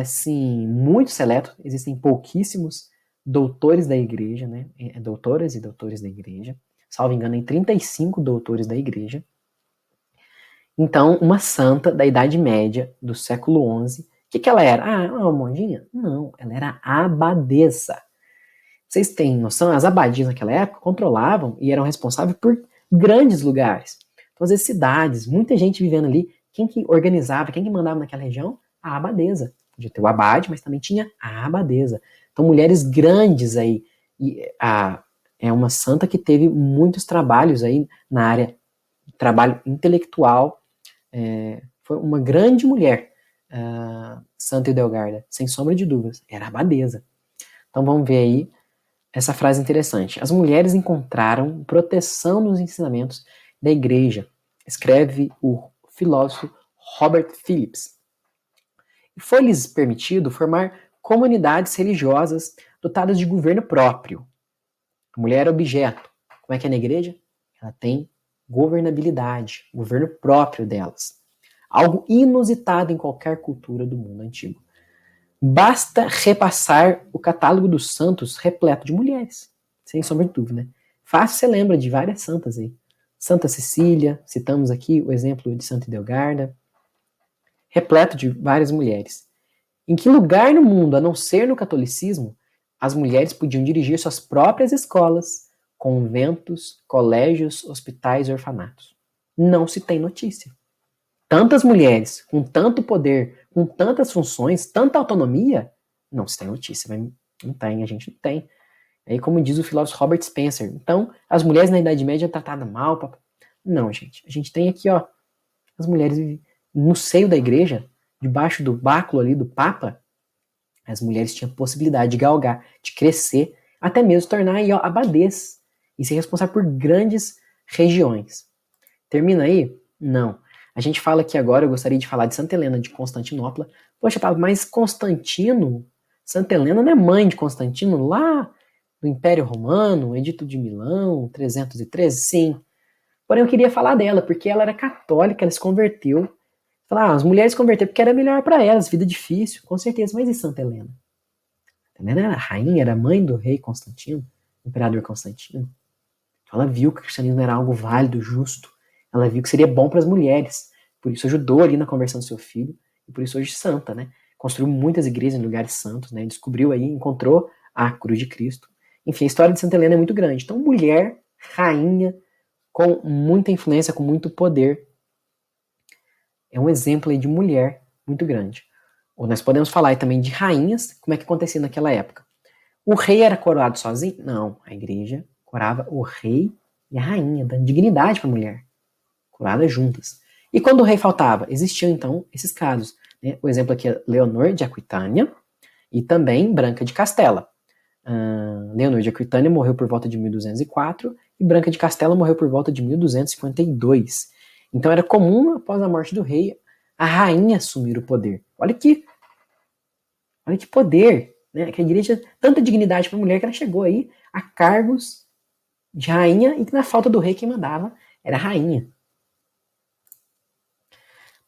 [SPEAKER 1] sim, muito seleto, existem pouquíssimos doutores da igreja, né? Doutoras e doutores da igreja, salvo engano, em 35 doutores da igreja. Então, uma santa da Idade Média, do século XI, o que ela era? Uma monjinha? Não, ela era abadesa. Vocês têm noção? As abadias naquela época controlavam e eram responsáveis por grandes lugares. Então, às vezes, cidades, muita gente vivendo ali. Quem que organizava, quem que mandava naquela região? A abadesa. Podia ter o abade, mas também tinha a abadesa. Então, mulheres grandes aí, E é uma santa que teve muitos trabalhos aí na área de trabalho intelectual. Foi uma grande mulher, Santa Hildegarda, sem sombra de dúvidas. Era abadesa. Então vamos ver aí essa frase interessante. As mulheres encontraram proteção nos ensinamentos da igreja, escreve o filósofo Robert Phillips. E foi-lhes permitido formar comunidades religiosas dotadas de governo próprio. A mulher é objeto. Como é que é na igreja? Ela tem governabilidade, governo próprio delas. Algo inusitado em qualquer cultura do mundo antigo. Basta repassar o catálogo dos santos repleto de mulheres, sem sombra de dúvida, né? Fácil você lembra de várias santas aí. Santa Cecília, citamos aqui o exemplo de Santa Hildegarda, repleto de várias mulheres. Em que lugar no mundo, a não ser no catolicismo, as mulheres podiam dirigir suas próprias escolas, conventos, colégios, hospitais e orfanatos? Não se tem notícia. Tantas mulheres, com tanto poder, com tantas funções, tanta autonomia, não se tem notícia, mas não tem, a gente não tem. Aí, como diz o filósofo Robert Spencer, então, as mulheres na Idade Média tratadas mal, papai. Não, gente, a gente tem aqui, ó, as mulheres no seio da igreja, debaixo do báculo ali do Papa, as mulheres tinham possibilidade de galgar, de crescer, até mesmo tornar aí, ó, abadês e ser responsável por grandes regiões. Termina aí? Não. A gente fala aqui agora, eu gostaria de falar de Santa Helena de Constantinopla. Poxa, Pablo, mas Constantino, Santa Helena não é mãe de Constantino lá do Império Romano, Edito de Milão, 313? Sim. Porém, eu queria falar dela, porque ela era católica, ela se converteu. Falar, as mulheres se converteram porque era melhor para elas, vida difícil, com certeza. Mas e Santa Helena? Santa Helena era rainha, era mãe do rei Constantino, imperador Constantino. Ela viu que o cristianismo era algo válido, justo. Ela viu que seria bom para as mulheres. Por isso ajudou ali na conversão do seu filho. E por isso hoje santa, né? Construiu muitas igrejas em lugares santos, né? Descobriu aí, encontrou a cruz de Cristo. Enfim, a história de Santa Helena é muito grande. Então, mulher, rainha, com muita influência, com muito poder. É um exemplo aí de mulher muito grande. Ou nós podemos falar aí também de rainhas, como é que acontecia naquela época. O rei era coroado sozinho? Não, a igreja corava o rei e a rainha, dando dignidade para a mulher, coroadas juntas. E quando o rei faltava? Existiam então esses casos. Né? O exemplo aqui é Leonor de Aquitânia e também Branca de Castela. Leonor de Aquitânia morreu por volta de 1204 e Branca de Castela morreu por volta de 1252. Então era comum, após a morte do rei, a rainha assumir o poder. Olha que poder, né? Que a igreja, tanta dignidade para a mulher que ela chegou aí a cargos de rainha e que na falta do rei quem mandava era a rainha.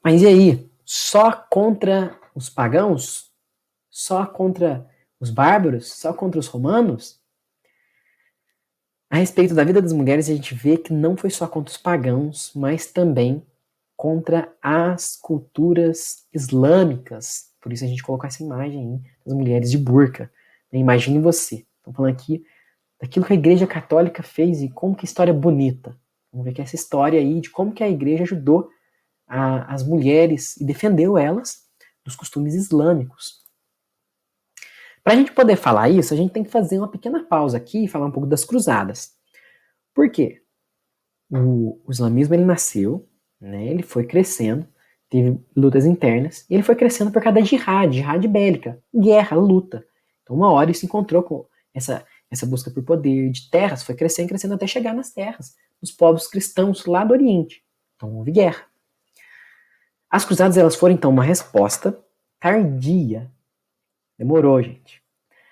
[SPEAKER 1] Mas e aí? Só contra os pagãos? Só contra os bárbaros? Só contra os romanos? A respeito da vida das mulheres, a gente vê que não foi só contra os pagãos, mas também contra as culturas islâmicas. Por isso a gente colocou essa imagem aí das mulheres de burca. Imagine você. Estou falando aqui daquilo que a Igreja Católica fez e como que a história é bonita. Vamos ver que essa história aí de como que a Igreja ajudou as mulheres e defendeu elas dos costumes islâmicos. Para a gente poder falar isso, a gente tem que fazer uma pequena pausa aqui e falar um pouco das cruzadas. Por quê? O islamismo ele nasceu, né, ele foi crescendo, teve lutas internas, e ele foi crescendo por causa da jihad bélica, guerra, luta. Então uma hora ele se encontrou com essa busca por poder de terras, foi crescendo até chegar nas terras, dos povos cristãos lá do Oriente. Então houve guerra. As cruzadas elas foram então uma resposta tardia. Demorou, gente.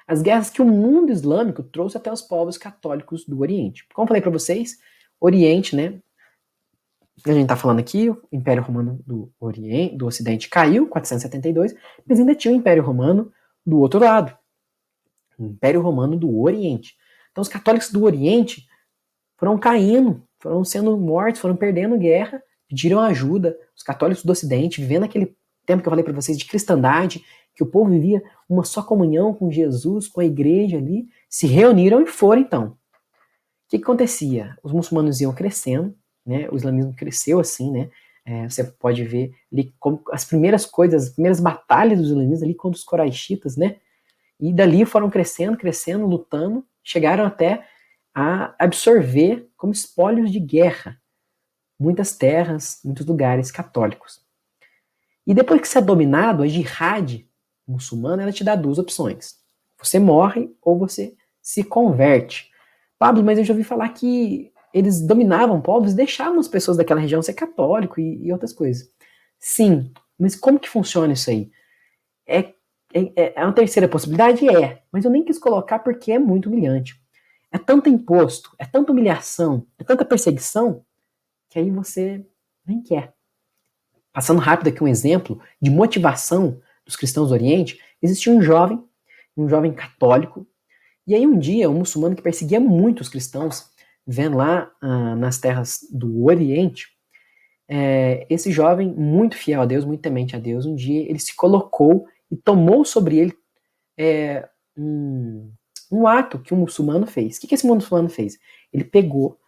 [SPEAKER 1] As guerras que o mundo islâmico trouxe até os povos católicos do Oriente. Como eu falei para vocês, Oriente, né? A gente está falando aqui, o Império Romano do Oriente, do Ocidente caiu, 472, mas ainda tinha o Império Romano do outro lado, o Império Romano do Oriente. Então os católicos do Oriente foram caindo, foram sendo mortos, foram perdendo guerra, pediram ajuda. Os católicos do Ocidente, vivendo aquele tempo que eu falei para vocês de cristandade, que o povo vivia uma só comunhão com Jesus, com a igreja ali, se reuniram e foram então. O que acontecia? Os muçulmanos iam crescendo, né? O islamismo cresceu assim, né? Você pode ver ali como as primeiras coisas, as primeiras batalhas dos islamistas ali contra os coraixitas, né? E dali foram crescendo, lutando, chegaram até a absorver como espólios de guerra muitas terras, muitos lugares católicos. E depois que você é dominado, a jihad muçulmana, ela te dá duas opções. Você morre ou você se converte. Pablo, mas eu já ouvi falar que eles dominavam povos e deixavam as pessoas daquela região ser católico e outras coisas. Sim, mas como que funciona isso aí? É uma terceira possibilidade? É, mas eu nem quis colocar porque é muito humilhante. É tanto imposto, é tanta humilhação, é tanta perseguição, que aí você nem quer. Passando rápido aqui um exemplo de motivação dos cristãos do Oriente, existia um jovem católico, e aí um dia um muçulmano que perseguia muito os cristãos, vendo lá nas terras do Oriente, esse jovem muito fiel a Deus, muito temente a Deus, um dia ele se colocou e tomou sobre ele um ato que um muçulmano fez. O que esse muçulmano fez? Ele pegou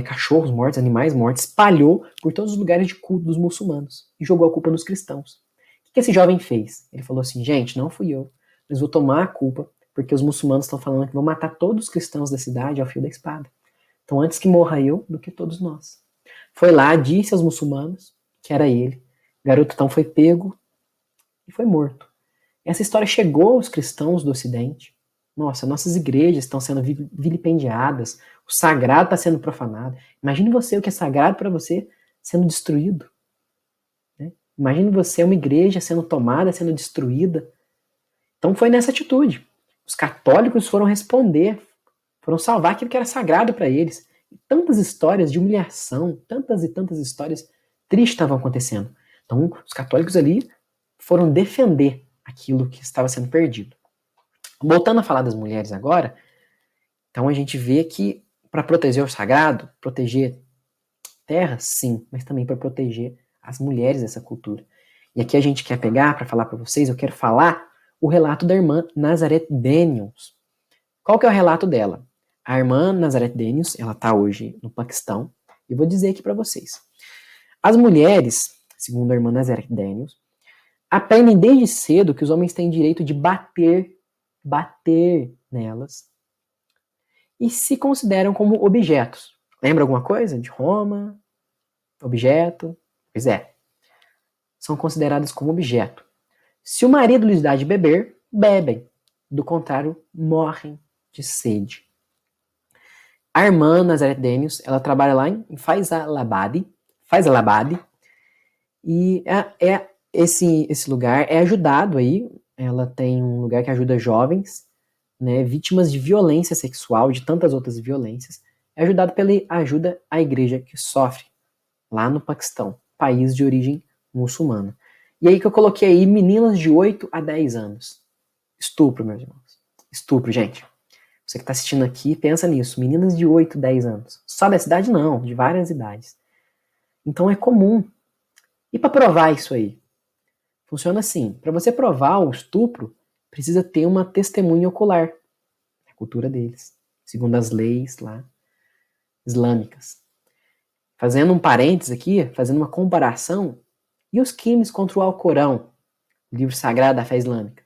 [SPEAKER 1] cachorros mortos, animais mortos, espalhou por todos os lugares de culto dos muçulmanos e jogou a culpa nos cristãos. O que esse jovem fez? Ele falou assim, gente, não fui eu, mas vou tomar a culpa porque os muçulmanos estão falando que vão matar todos os cristãos da cidade ao fio da espada. Então antes que morra eu do que todos nós. Foi lá, disse aos muçulmanos que era ele. O garoto então foi pego e foi morto. Essa história chegou aos cristãos do Ocidente. Nossa, nossas igrejas estão sendo vilipendiadas, o sagrado está sendo profanado. Imagine você o que é sagrado para você sendo destruído. Né? Imagine você uma igreja sendo tomada, sendo destruída. Então foi nessa atitude. Os católicos foram responder, foram salvar aquilo que era sagrado para eles. E tantas histórias de humilhação, tantas e tantas histórias tristes estavam acontecendo. Então os católicos ali foram defender aquilo que estava sendo perdido. Voltando a falar das mulheres agora, então a gente vê que para proteger o sagrado, proteger terra, sim, mas também para proteger as mulheres dessa cultura. E aqui a gente quer pegar, para falar para vocês, eu quero falar o relato da irmã Nazareth Daniels. Qual que é o relato dela? A irmã Nazareth Daniels, ela está hoje no Paquistão, e vou dizer aqui para vocês. As mulheres, segundo a irmã Nazareth Daniels, aprendem desde cedo que os homens têm direito de bater nelas e se consideram como objetos. Lembra alguma coisa de Roma? Objeto? Pois é. São consideradas como objeto. Se o marido lhes dá de beber, bebem. Do contrário, morrem de sede. A irmã Nazareth Daniels, ela trabalha lá em Faisalabad, e esse lugar é ajudado aí. Ela tem um lugar que ajuda jovens, né, vítimas de violência sexual, de tantas outras violências. É ajudado pela ajuda à igreja que sofre lá no Paquistão, país de origem muçulmana. E aí que eu coloquei aí meninas de 8 a 10 anos. Estupro, meus irmãos. Estupro, gente. Você que está assistindo aqui, pensa nisso. Meninas de 8, 10 anos. Só dessa idade não, de várias idades. Então é comum. E para provar isso aí? Funciona assim. Para você provar o estupro, precisa ter uma testemunha ocular. É a cultura deles. Segundo as leis lá islâmicas. Fazendo um parênteses aqui, fazendo uma comparação, e os crimes contra o Alcorão, o livro sagrado da fé islâmica?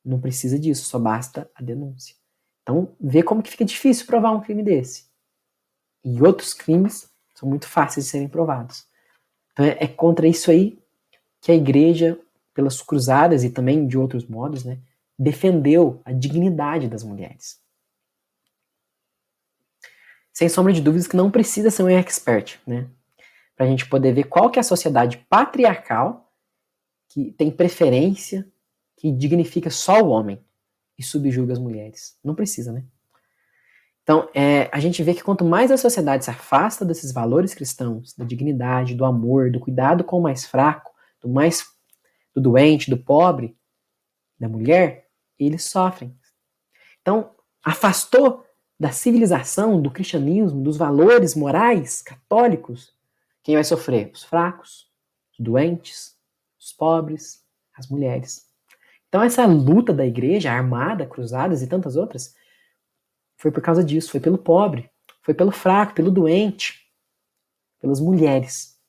[SPEAKER 1] Não precisa disso, só basta a denúncia. Então, vê como que fica difícil provar um crime desse. E outros crimes são muito fáceis de serem provados. Então, é contra isso aí que a igreja, pelas cruzadas e também de outros modos, né, defendeu a dignidade das mulheres. Sem sombra de dúvidas que não precisa ser um expert, né? Para a gente poder ver qual que é a sociedade patriarcal que tem preferência, que dignifica só o homem e subjuga as mulheres. Não precisa, né? Então, a gente vê que quanto mais a sociedade se afasta desses valores cristãos, da dignidade, do amor, do cuidado com o mais fraco, do doente, do pobre, da mulher, eles sofrem. Então, afastou da civilização, do cristianismo, dos valores morais católicos, quem vai sofrer? Os fracos, os doentes, os pobres, as mulheres. Então essa luta da igreja, armada, cruzadas e tantas outras, foi por causa disso, foi pelo pobre, foi pelo fraco, pelo doente, pelas mulheres.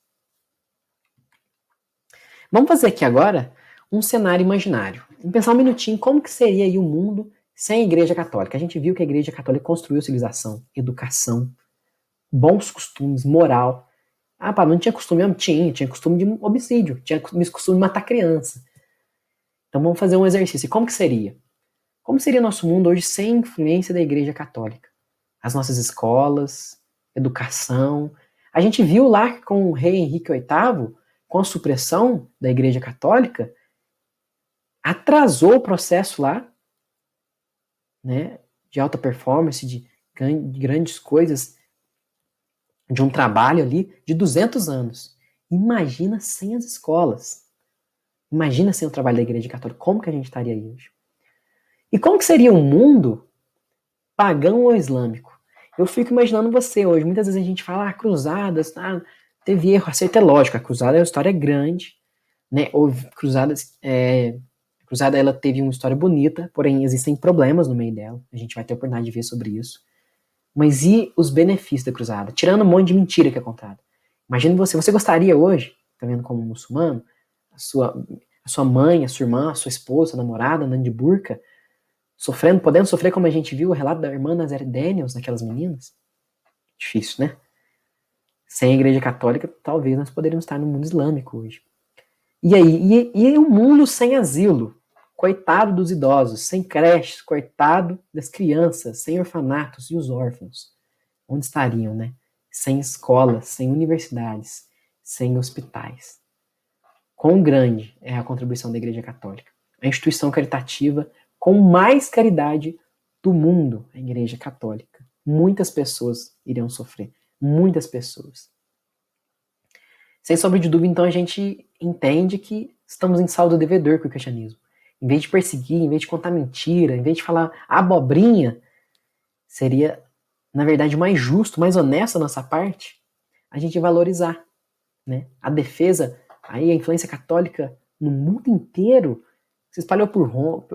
[SPEAKER 1] Vamos fazer aqui agora um cenário imaginário. Vamos pensar um minutinho como que seria aí o mundo sem a Igreja Católica. A gente viu que a Igreja Católica construiu civilização, educação, bons costumes, moral. Ah, pá, não tinha costume? Tinha costume de homicídio, tinha costume de matar criança. Então vamos fazer um exercício. E como que seria? Como seria nosso mundo hoje sem influência da Igreja Católica? As nossas escolas, educação. A gente viu lá com o rei Henrique VIII, com a supressão da Igreja Católica, atrasou o processo lá, né, de alta performance, de grandes coisas, de um trabalho ali de 200 anos. Imagina sem as escolas. Imagina sem o trabalho da Igreja Católica. Como que a gente estaria aí hoje? E como que seria um mundo pagão ou islâmico? Eu fico imaginando você hoje. Muitas vezes a gente fala, cruzadas, teve erro. Acerto é lógico, a cruzada é uma história grande, né? Houve cruzadas, a cruzada ela teve uma história bonita, porém existem problemas no meio dela. A gente vai ter a oportunidade de ver sobre isso. Mas e os benefícios da cruzada? Tirando um monte de mentira que é contada. Imagina você gostaria hoje, tá vendo como muçulmano, a sua mãe, a sua irmã, a sua esposa, a namorada andando de burca, sofrendo, podendo sofrer como a gente viu o relato da irmã Nazaré Daniels naquelas meninas? Difícil, né? Sem a Igreja Católica, talvez nós poderíamos estar no mundo islâmico hoje. E aí, e um mundo sem asilo? Coitado dos idosos, sem creches, coitado das crianças, sem orfanatos e os órfãos. Onde estariam, né? Sem escolas, sem universidades, sem hospitais. Quão grande é a contribuição da Igreja Católica? A instituição caritativa com mais caridade do mundo, a Igreja Católica. Muitas pessoas iriam sofrer. Muitas pessoas. Sem sombra de dúvida, então, a gente entende que estamos em saldo devedor com o cristianismo. Em vez de perseguir, em vez de contar mentira, em vez de falar abobrinha, seria, na verdade, mais justo, mais honesto da nossa parte, a gente valorizar, né? A defesa, aí a influência católica no mundo inteiro se espalhou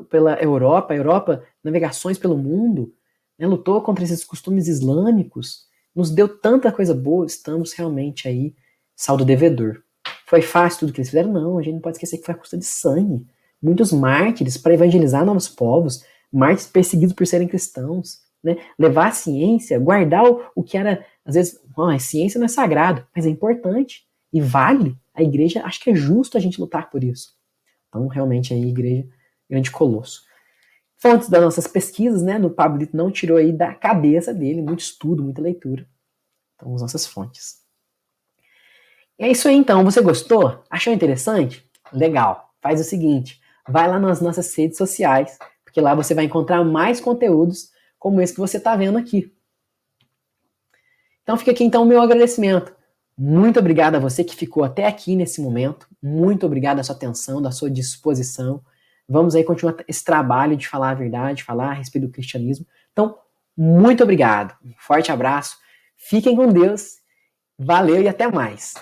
[SPEAKER 1] pela Europa, navegações pelo mundo, né? Lutou contra esses costumes islâmicos, nos deu tanta coisa boa, estamos realmente aí saldo devedor. Foi fácil tudo que eles fizeram? Não, a gente não pode esquecer que foi a custa de sangue. Muitos mártires para evangelizar novos povos, mártires perseguidos por serem cristãos, né? Levar a ciência, guardar o que era, às vezes, a ciência não é sagrado, mas é importante e vale. A igreja, acho que é justo a gente lutar por isso. Então, realmente, a igreja, grande colosso. Fontes das nossas pesquisas, né? No Pablito não tirou aí da cabeça dele, muito estudo, muita leitura. Então, as nossas fontes. E é isso aí, então. Você gostou? Achou interessante? Legal. Faz o seguinte, vai lá nas nossas redes sociais, porque lá você vai encontrar mais conteúdos como esse que você está vendo aqui. Então fica aqui então o meu agradecimento. Muito obrigado a você que ficou até aqui nesse momento. Muito obrigado da sua atenção, da sua disposição. Vamos aí continuar esse trabalho de falar a verdade, falar a respeito do cristianismo. Então, muito obrigado. Um forte abraço. Fiquem com Deus. Valeu e até mais.